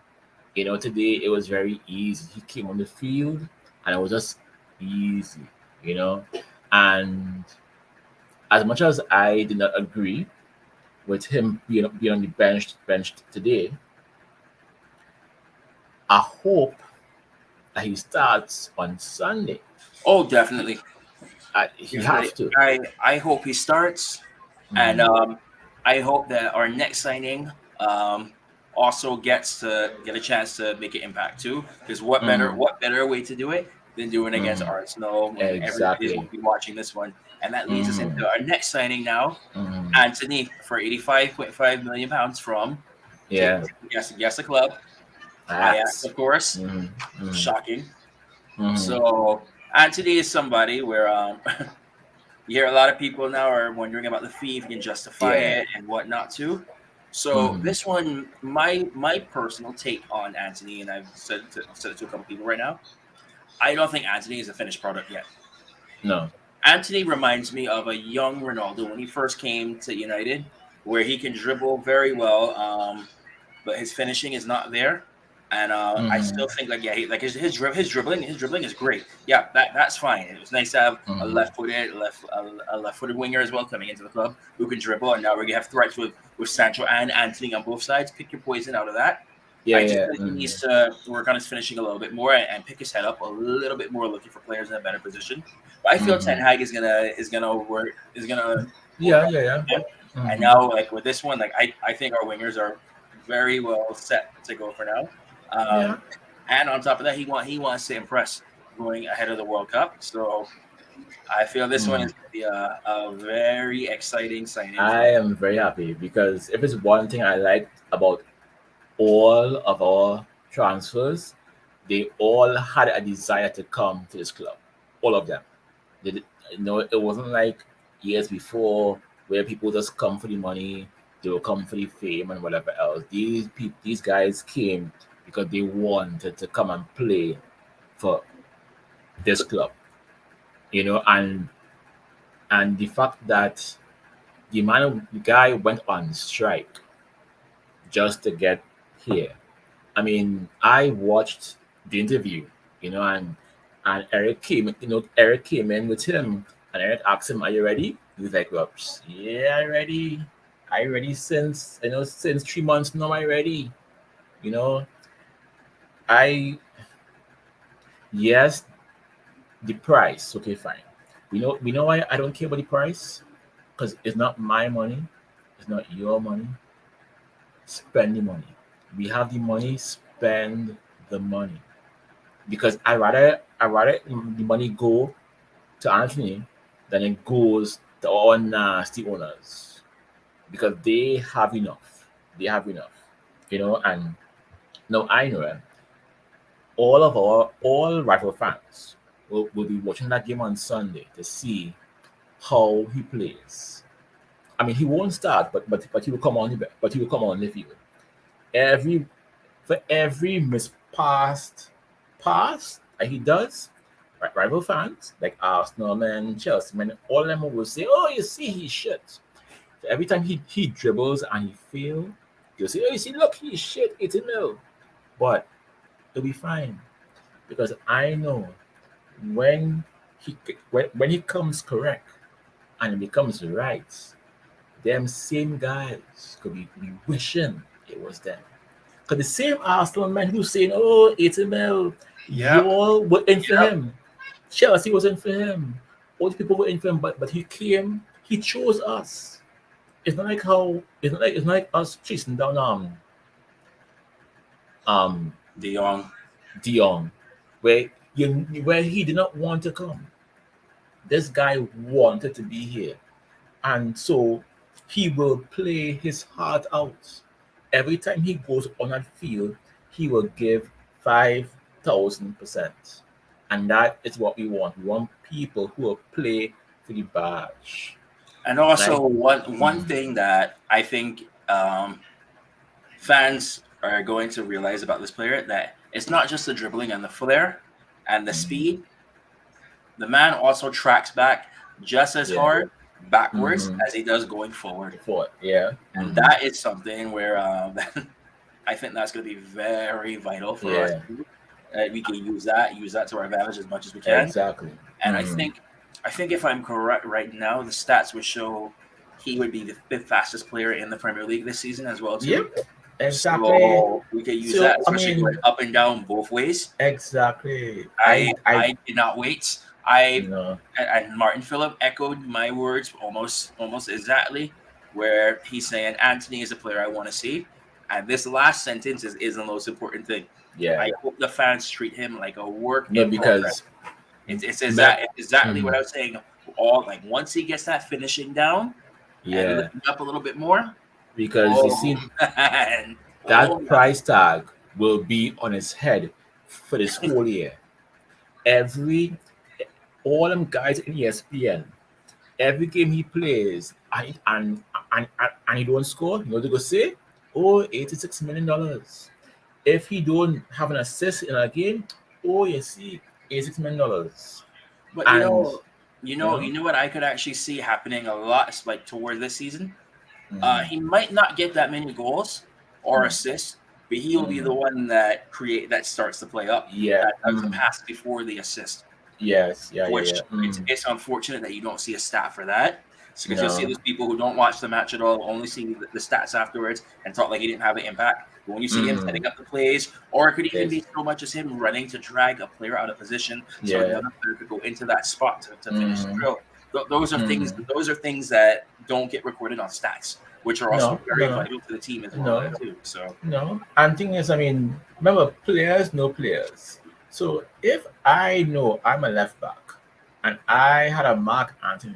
Today it was very easy. He came on the field, and it was just easy. You know, and as much as I did not agree with him being on the bench today, I hope that he starts on Sunday. Oh, definitely. He Definitely. have to. I hope he starts, and Mhm. I hope that our next signing also gets to get a chance to make an impact too. Because Mhm. what better way to do it than doing it against Mhm. Arsenal when everybody's going Exactly. to be watching this one? And that leads us into Mhm. our next signing now, Mhm. Anthony for 85.5 million pounds from Yeah. guess the club, Ajax, Axe. of course. Mhm. Mhm. Shocking. Mhm. So Anthony is somebody where you hear a lot of people now are wondering about the fee, if you can justify Yeah. it and what not to. So Mhm. this one, my personal take on Anthony, and I've said it to a couple people right now. I don't think Anthony is a finished product yet. No. Anthony reminds me of a young Ronaldo when he first came to United, where he can dribble very well, but his finishing is not there. And I Mhm. still think like yeah, like his dribbling is great. Yeah, that's fine. It was nice to have a Mhm. a left-footed winger as well coming into the club who can dribble. And now we're gonna have threats with Sancho and Anthony on both sides. Pick your poison out of that. Yeah. I just Yeah. think he Mhm. needs to work on his finishing a little bit more and pick his head up a little bit more, looking for players in a better position. But I feel Ten Mhm. Hag is gonna work Yeah. on Yeah. Yeah. him. And Mhm. now, like with this one, like I think our wingers are very well set to go for now. Yeah. And on top of that, he wants to impress going ahead of the World Cup. So I feel this one Mhm. is going to be a very exciting signing I for. am very happy because if it's one thing I liked about all of our transfers, they all had a desire to come to this club. All of them. They did, it wasn't like years before where people just come for the money, they will come for the fame and whatever else. These guys came because they wanted to come and play for this club, and the fact that the guy went on strike just to get here. I mean, I watched the interview, and Eric came in with him, and Eric asked him, "Are you ready?" He was like, "Well, yeah, I'm ready. I ready since 3 months now. I ready. You know, I yes, the price. Okay, fine. We know why I don't care about the price because it's not my money, it's not your money. Spend the money. We have the money. Spend the money because I rather the money go to Anthony than it goes to all nasty owners because they have enough. They have enough, And now I know all rival fans will be watching that game on Sunday to see how he plays. I mean, he won't start, but he will come on but he will come on the field. Every for every mispassed pass that he does, rival fans like Arsenal and Chelsea, man, all of them will say, "Oh, you see, he shit." So every time he dribbles and he fail, you'll say, "Oh, you see, look, he shit. It's a nil." But it'll be fine because I know when when he comes correct and it becomes right, them same guys could be wishing it was them. Because the same Arsenal man who's saying, "Oh, 80 mil, Yep. y'all were in for Yep. him. Chelsea was in for him. All the people were in for him, but he came, he chose us. It's not like us chasing down De Jong. De Jong, where he did not want to come. This guy wanted to be here, and so he will play his heart out. Every time he goes on that field, he will give 5,000%, and that is what we want. We want people who will play for the badge. And also, Like, one thing that I think fans are going to realize about this player, that it's not just the dribbling and the flair and the speed. The man also tracks back just as hard backwards as he does going forward. And that is something where I think that's going to be very vital for us. We can use that to our advantage as much as we can. Exactly. And I think if I'm correct right now, the stats would show he would be the fifth fastest player in the Premier League this season as well too. Yep. Exactly. So we can use that, especially going up and down both ways. Exactly. I cannot wait. No. And Martin Phillip echoed my words almost exactly, where he's saying Anthony is a player I want to see, and this last sentence is the most important thing. Yeah. I hope the fans treat him like a work. Yeah, because it's exactly what I was saying. Once he gets that finishing down, and lifting up a little bit more, because you see that price tag will be on his head for this whole year. All them guys in ESPN, every game he plays, and he don't score, you know what they go say? Oh, $86 million. If he don't have an assist in a game, oh, you see, $86 million. But you know what I could actually see happening a lot, like toward this season. He might not get that many goals or assists, but he will be the one that starts to play up. Yeah, that does the pass before the assist. Yes, yeah. It's unfortunate that you don't see a stat for that. Because you'll see those people who don't watch the match at all, only see the stats afterwards, and thought like he didn't have an impact. But when you see him setting up the plays, or it could even be so much as him running to drag a player out of position, so the other player could go into that spot to finish the drill. Those are things. Those are things that don't get recorded on stats, which are also very vital to the team as well too. So and thing is, I mean, remember, players know players. So if I know I'm a left back and I had a Mark Anthony,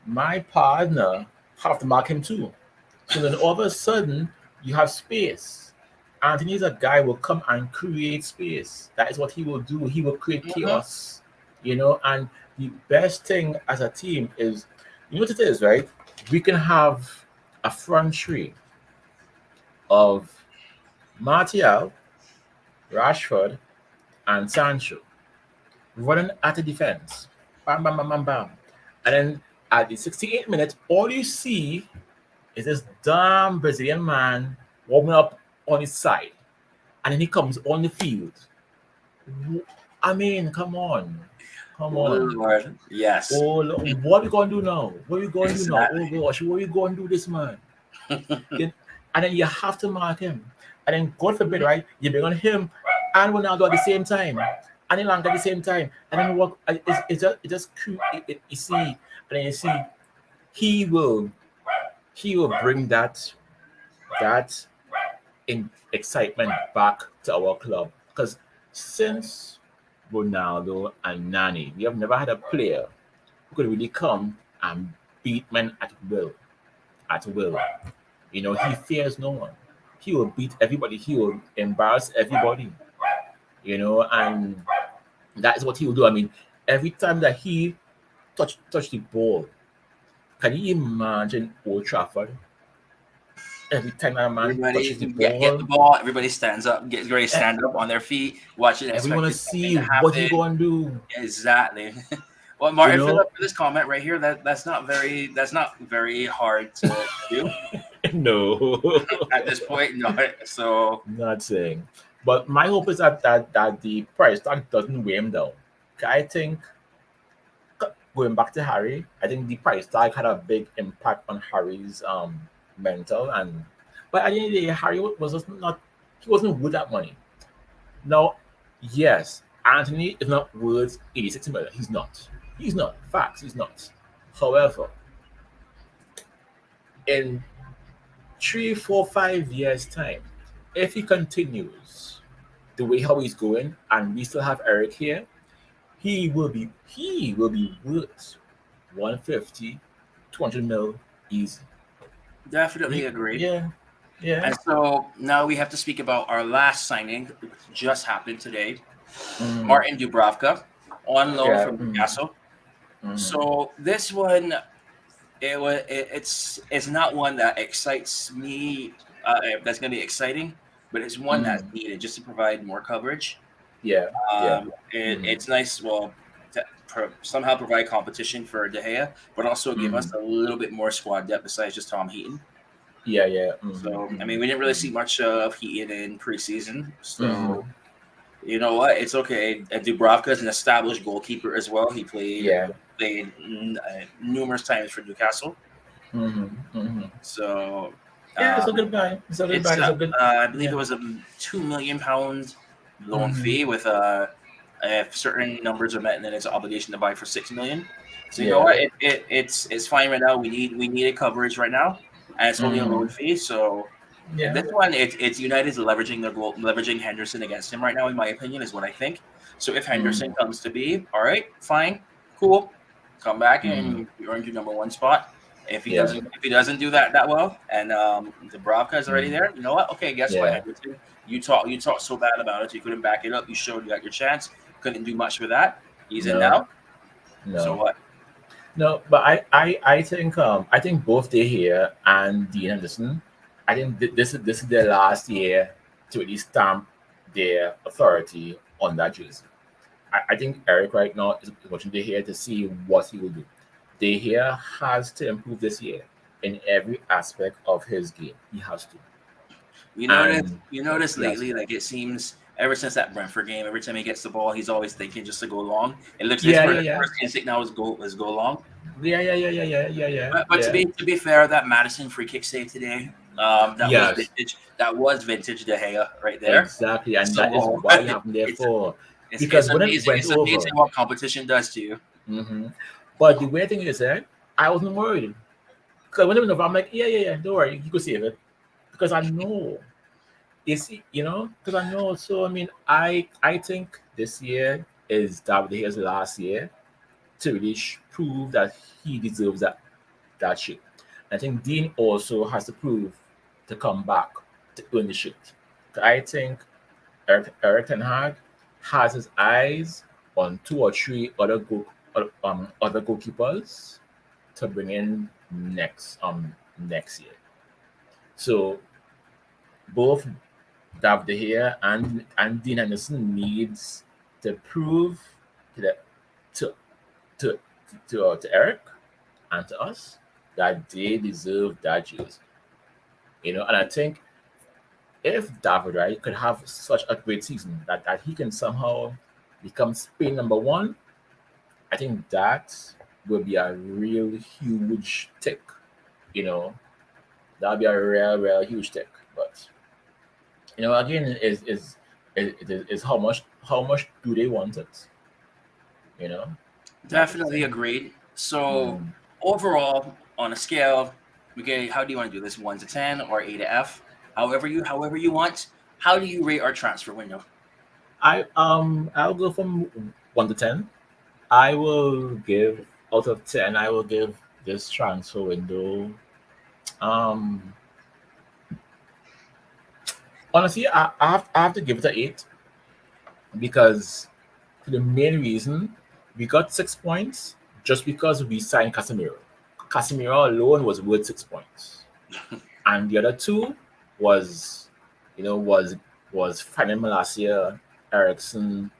my partner have to mark him too. So then all of a sudden you have space. Anthony is a guy who will come and create space. That is what he will do. He will create chaos. And the best thing as a team is, you know what it is, right? We can have a front three of Martial, Rashford, and Sancho running at the defense. Bam, bam, bam, bam, bam. And then at the 68th minute, all you see is this damn Brazilian man warming up on his side. And then he comes on the field. I mean, come on. Lord. Yes. Oh, Lord. What are we going to do now? Oh, gosh, what are we going to do this, man? And then you have to mark him. And then, God forbid, right? You bring on him and Ronaldo at the same time. And Elanga at the same time. And then what? You see, and then you see, he will bring that excitement back to our club. Because since Ronaldo and Nani, we have never had a player who could really come and beat men at will. He fears no one. He will beat everybody. He will embarrass everybody. And that is what he will do. I mean, every time that he touch the ball, can you imagine Old Trafford? Every time that man touches the ball, get the ball, everybody stands up, gets ready to stand up on their feet, watch it. Everyone want to see what he's going to do. Exactly. Well, Martin, for this comment right here, that's not very hard to do. No. At this point, no. So not saying. But my hope is that the price tag doesn't weigh him down. I think, going back to Harry, I think the price tag had a big impact on Harry's mental, but at the end of the day, Harry wasn't worth that money. Now, yes, Anthony is not worth 86 million. He's not. Facts, he's not. However, in 3, 4, 5 years' time, if he continues the way how he's going, and we still have Eric here, he will be worth 150, 200 mil easy. Definitely agree. Yeah, yeah. And so now we have to speak about our last signing, which just happened today. Mm, Martin Dubravka on loan yeah. from Newcastle. Mm, So this one, it's not one that excites me. That's going to be exciting, but it's one that's mm, needed just to provide more coverage. yeah, yeah. Mm, It's nice, well, to somehow provide competition for De Gea, but also give us mm, a little bit more squad depth besides just Tom Heaton. yeah, yeah. So, I mean, we didn't really see Mm, much of Heaton in preseason. So, mm, you know what? It's okay. Dubravka is an established goalkeeper as well. He yeah. played numerous times for Newcastle. Mm, mm. So, Yeah, it's a um, good buy. It's a good buy. It's a good. I believe it Yeah. was a £2 million loan Mm, fee with if certain numbers are met, and then it's an obligation to buy for 6 million. So you know yeah. what? It's fine right now. We needed coverage right now, and it's only a loan Mm, fee. So yeah. this one, it's United's leveraging Henderson against him right now. In my opinion, is what I think. So if Henderson Mm, comes to be, all right, fine, cool, come back mm, and you earned your number one spot. yeah. If he doesn't do that well, and Dubravka is already Mm, there, you know what? Okay, guess what, yeah. Henderson? You talk so bad about it, you couldn't back it up. You showed you got your chance, couldn't do much with that. He's in No. now. So No. what? No, but I think both they here and Dean Henderson, I think this is their last year to really stamp their authority on that jersey. I think Eric right now is watching De Gea to see what he will do. De Gea has to improve this year in every aspect of his game. He has to, and You notice he has to. lately, like it seems ever since that Brentford game, every time he gets the ball, he's always thinking just to go long. It looks his Yeah, yeah, yeah, first instinct now is go long. yeah, yeah, yeah, yeah, yeah, yeah, yeah, But yeah. to be fair, that Madison free kick save today, that was Yes, vintage. That was vintage De Gea right there. exactly, and that is So why you have him there it's for. Because when it went it's over, amazing what competition does to you. hmm but the weird thing is that I wasn't worried because when it went over, I'm like, yeah, yeah, yeah, don't worry, you could save it because I know it's because I know. So I mean, I think this year is David De Gea's last year to really prove that he deserves that shit. I think Dean also has to prove to come back to earn the shit. I think Eric Ten Hag has his eyes on two or three other goalkeepers to bring in next year. So both David De Gea and Dean Henderson needs to prove to the, to to to Eric and to us that they deserve that jersey. And I think if David right could have such a great season that he can somehow become Spain number one, I think that will be a real huge tick. You know, that'll be a real huge tick. But again, is how much do they want it? You know, that's the Definitely thing. agreed. So Mm. overall, on a scale, okay, how do you want to do this? 1 to 10 or A to F? However you want. How do you rate our transfer window? I'll go from 1 to 10. I will give out of 10. I will give this transfer window. Um, Honestly, I have to give it a 8 because for the main reason we got 6 points just because we signed Casemiro. Casemiro alone was worth 6 points, and the other two was, you know, was Fanny Malacia, Ericsson,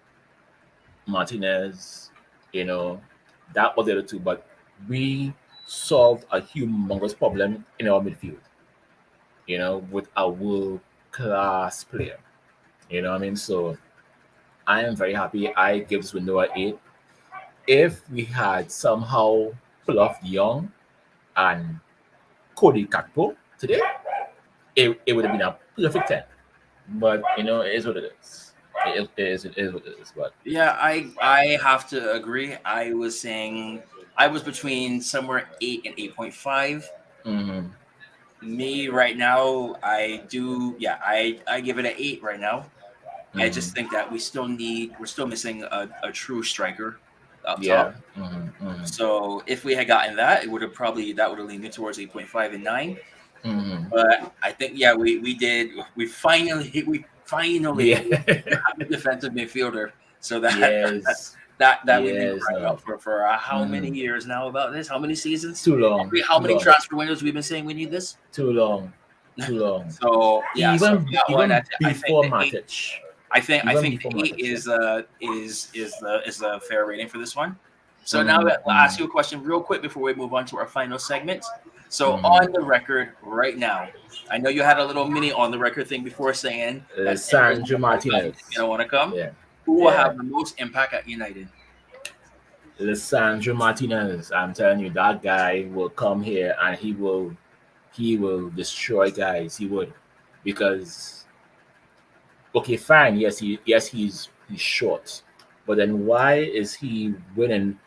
Martinez. You know, that was the other two, but we solved a humongous problem in our midfield. With a world class player. You know what I mean? So I am very happy. I give this window a 8. If we had somehow pulled off Young and Cody Kakpo today, it would have been a perfect 10. But it is what it is. It is what it is. But Yeah, I have to agree. I was between somewhere 8 and 8.5. mhm, Me right now, I do. Yeah, I give it an 8 right now. I just Mhm. think that we're still missing a true striker up Yeah. top. Mm-hmm. So if we had gotten that, it would have probably that would have leaned me towards 8.5 and 9. Mm-hmm. But I think yeah, we did we finally Yeah. got the defensive midfielder. So that Yes. that we've been Yes. crying No. out for how many Mm-hmm. years now about this? How many seasons? Too long. How Too many long. transfer windows we've been saying we need this? Too long. Too long. So yeah, so for that one, Even I think before the eight. Matic. I Even think before the eight Matic. Yeah. is the fair rating for this one. So now I'll Mm-hmm. ask you a question real quick before we move on to our final segment. So Mm-hmm. on the record right now, I know you had a little mini on the record thing before saying that Sandro's Sandro gonna Martinez. want to come. Yeah. Who will Yeah. have the most impact at United? Lissandro Martinez. I'm telling you, that guy will come here and he will destroy guys. He would. Because okay, fine, he's short. But then why is he winning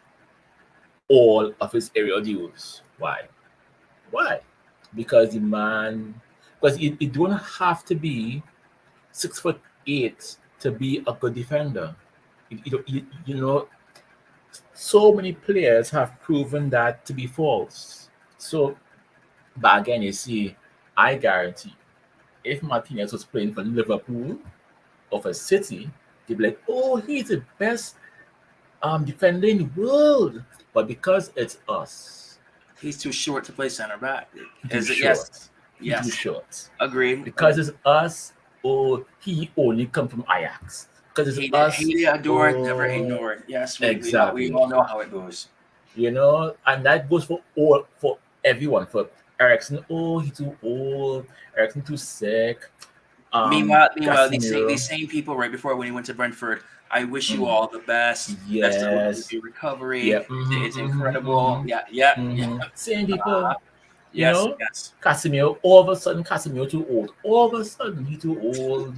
all of his aerial duels? Why? Why? Because the man, because it don't have to be 6'8" to be a good defender. You know, so many players have proven that to be false. So, but again, you see, I guarantee if Martinez was playing for Liverpool or for City, they'd be like, "Oh, he's the best defender in the world." But because it's us, He's too short to play center back. he too Is it yes? short. He too Yes. short. Agree. Because it's us, oh, he only come from Ajax. Because it's us, Hated, adored, never oh, ignored. Yes, we exactly. all know how it goes. And that goes for everyone. For Ericsson, oh, he's too old. Ericsson too sick. Meanwhile, these Casemiro, same people right before when he went to Brentford. I wish you mm, all the best. Best of luck with yes, your recovery. yeah, It's incredible. Yeah, yeah, yeah. Same people, you Yes, know. yes. Casemiro, all of a sudden, Casemiro too old. All of a sudden, he too old.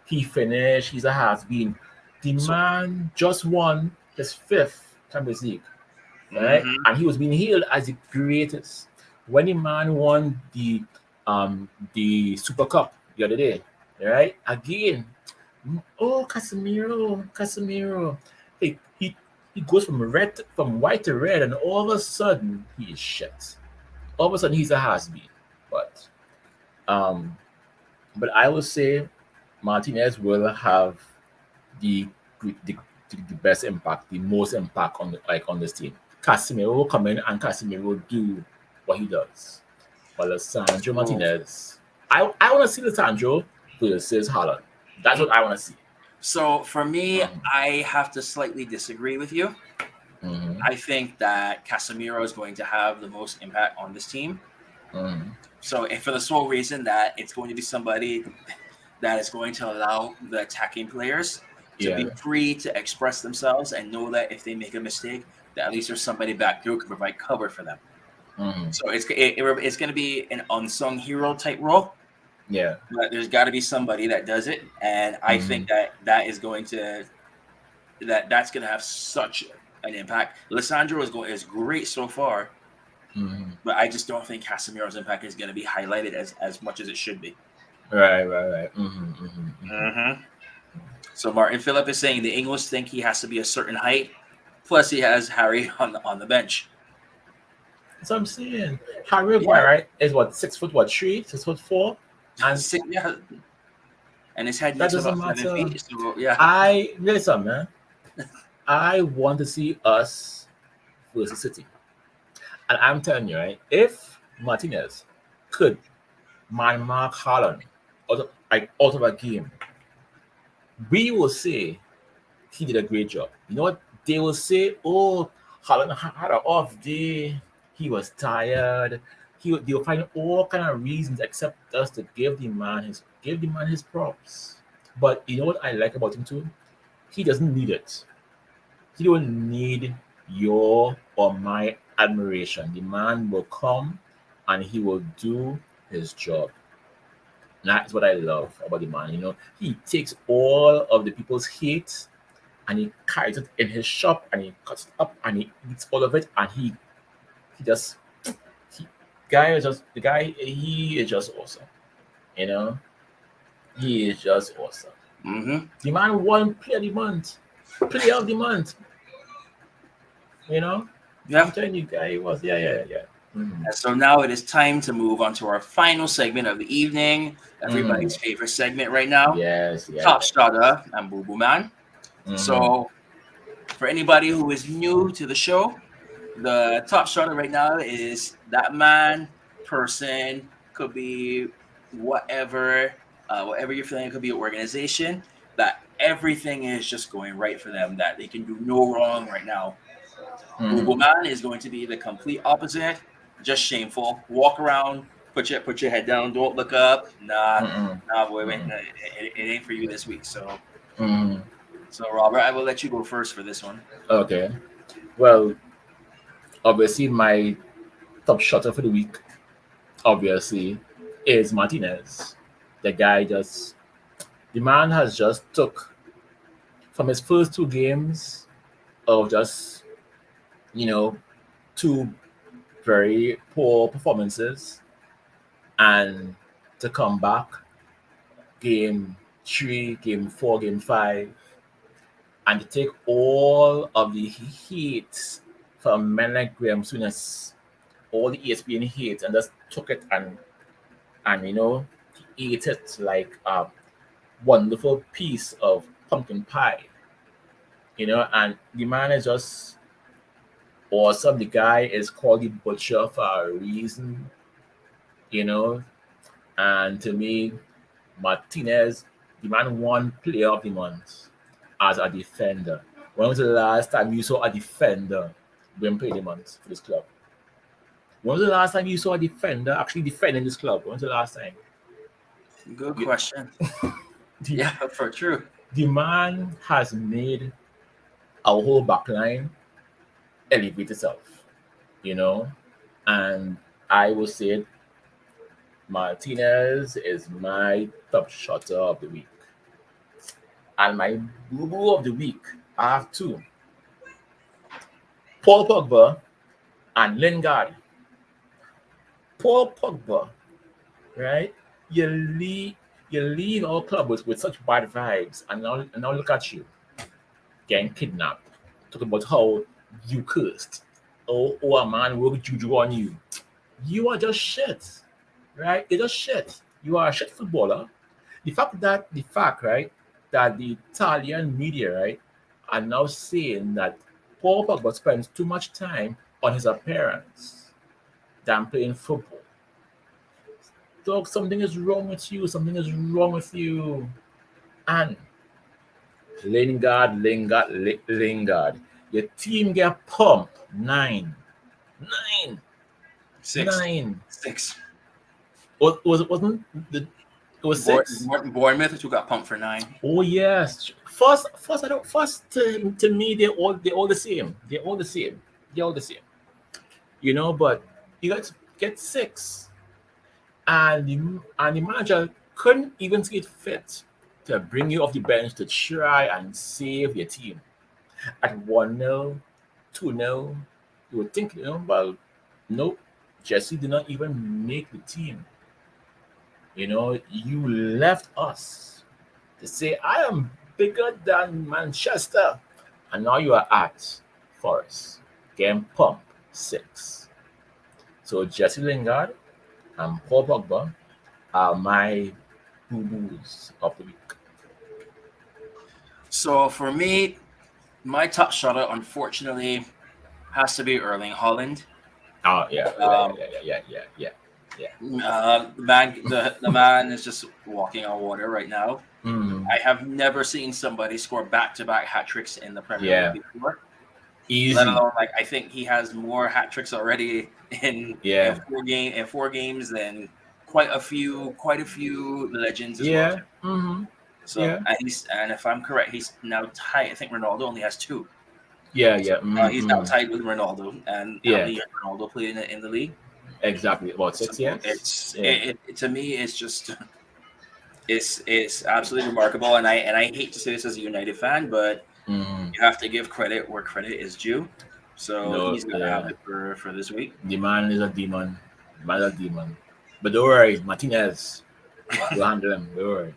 He finished. He's a has been. The So, man just won his fifth Champions League, right? mhm. And he was being hailed as the greatest. When the man won the Super Cup the other day, right? Again, oh Casemiro, Casemiro. He goes from white to red, and all of a sudden he is shit. All of a sudden he's a has been. But um, but I will say Martinez will have the the, the, the best impact, the most impact on on this team. Casemiro will come in and Casemiro will do what he does. But Lissandro So, Martinez, I want to see Lissandro versus Haaland. That's what I want to see. so for me, Mhm, I have to slightly disagree with you. mhm, I think that Casemiro is going to have the most impact on this team. mhm. So, if for the sole reason that it's going to be somebody that is going to allow the attacking players to be Yeah. free to express themselves and know that if they make a mistake, that at least there's somebody back there who can provide cover for them. Mhm. So it's going to be an unsung hero type role, Yeah. but there's got to be somebody that does it, and I think Mhm. that is going to that's going to have such an impact. Lissandro is great so far, Mhm. but I just don't think Casemiro's impact is going to be highlighted as much as it should be. Right. Right. Right. Mhm, mhm, mhm. Mm-hmm. So Martin Phillip is saying the English think he has to be a certain height. Plus, he has Harry on the bench. So I'm saying Harry Yeah, Maguire, right, is what 6 foot, what 3, 6'4", and yeah, and his head that makes doesn't about 7 feet. matter. So yeah, I listen, man. I want to see us versus City, and I'm telling you, right, if Martinez could man mark Haaland out of a game, we will say he did a great job. You know what? They will say, "Oh, Haaland had an off day. He was tired." They'll find all kind of reasons except us to give the man his props. But you know what I like about him too? He doesn't need it. He don't need your or my admiration. The man will come and he will do his job. That's what I love about the man. He takes all of the people's hate and he carries it in his shop and he cuts it up and he eats all of it and he just he he is just awesome. You know, he is just awesome. Mm-hmm. The man won player of the month. You know, Yeah. I'm telling you, guy, he was yeah. Mhm. And so now it is time to move on to our final segment of the evening. Everybody's favorite segment right now. Yes, Top Shotter and Boo Boo Man. Mhm. So for anybody who is new to the show, the top shotter right now is that man, person, could be whatever, whatever you're feeling. It could be an organization that everything is just going right for them, that they can do no wrong right now. Google Man is going to be the complete opposite, just shameful. Walk around, put your head down, don't look up. Nah, boy, it ain't for you this week. So, Robert, I will let you go first for this one. Okay. Well, obviously, my top shotter for the week, obviously, is Martinez. The man has just took from his first two games of just, you know, two very poor performances, and to come back game 3, game 4, game 5, and to take all of the heat from men like Graham Souness, all the ESPN hate, and just took it and he ate it like a wonderful piece of pumpkin pie. And the man is just awesome. The guy is called the butcher for a reason, you know. And to me, Martinez, the man won player of the month as a defender. When was the last time you saw a defender win player of the month for this club? When was the last time you saw a defender actually defending this club? When was the last time? Good question. Yeah, for true. The man has made our whole backline elevate itself, and I will say Martinez is my top shotter of the week. And my boo-boo of the week, I have two. Paul Pogba and Lingard. Paul Pogba, right? You leave our club with such bad vibes, and now look at you getting kidnapped. Talking about how you cursed. Oh, a man worked juju on you. You are just shit, right? You're just shit. You are a shit footballer. The fact, right, that the Italian media, right, are now saying that Paul Pogba spends too much time on his appearance than playing football. Dog, something is wrong with you. Something is wrong with you. And Lingard. Your team get pumped. 9. 6. 9. 6. Wasn't it was 6? Bournemouth who got pumped for 9. Oh yes. First to me they're all the same. They're all the same. But you got to get 6. And the manager couldn't even see it fit to bring you off the bench to try and save your team. At 1-0, 2-0, you would think, well, nope, Jesse did not even make the team. You left us to say, I am bigger than Manchester. And now you are at Forest. Game pump 6. So Jesse Lingard and Paul Pogba are my boo-boos of the week. So for me, my top shotter, unfortunately, has to be Erling Haaland. Oh yeah. The man is just walking on water right now. Mm. I have never seen somebody score back-to-back hat tricks in the Premier League before. Easy. Let alone, I think he has more hat tricks already in 4 games than quite a few legends as well. Mm-hmm. So and if I'm correct, he's now tied. I think Ronaldo only has 2. Mm-hmm. He's now tied with Ronaldo, and how many years Ronaldo played in the league? Exactly, about 6 years. It to me, it's just it's absolutely remarkable, and I hate to say this as a United fan, but you have to give credit where credit is due. So he's gonna have it for this week. The man is a demon. Man of demon. But don't worry, Martinez. We'll handle him. Don't worry.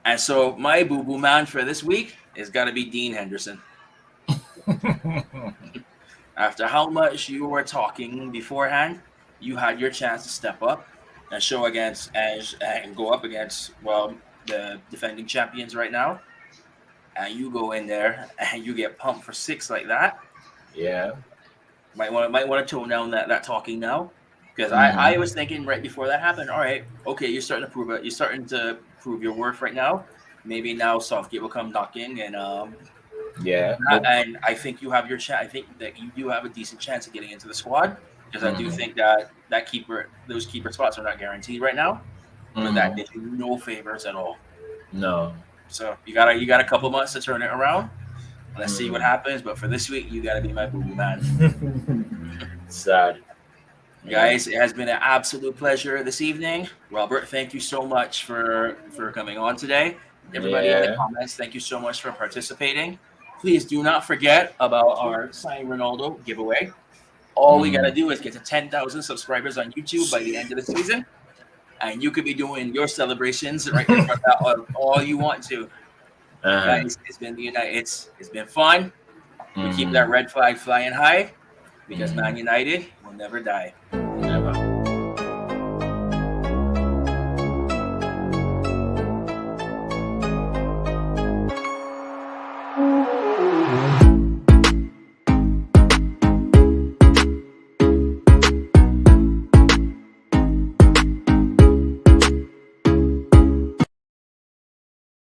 And so my boo-boo man for this week is got to be Dean Henderson. After how much you were talking beforehand, you had your chance to step up and show against and go up against the defending champions right now, and you go in there and you get pumped for 6 like that. Yeah. Might want to tone down that talking now, because I was thinking right before that happened. All right, okay, you're starting to prove it. You're starting to prove your worth right now. Maybe now Southgate will come knocking and Yeah. and I think you have your chance. I think that you do have a decent chance of getting into the squad, because I do think that those keeper spots are not guaranteed right now, but that did you no favors at all. No. So you got a couple months to turn it around. Let's see what happens. But for this week, you got to be my boo-boo man. Sad. Guys, it has been an absolute pleasure this evening. Robert, thank you so much for coming on today. Everybody in the comments, thank you so much for participating. Please do not forget about our Sign Ronaldo giveaway. All we got to do is get to 10,000 subscribers on YouTube by the end of the season, and you could be doing your celebrations right in front of all you want to. Guys, it's been it's been fun. We keep that red flag flying high, because Man United will never die.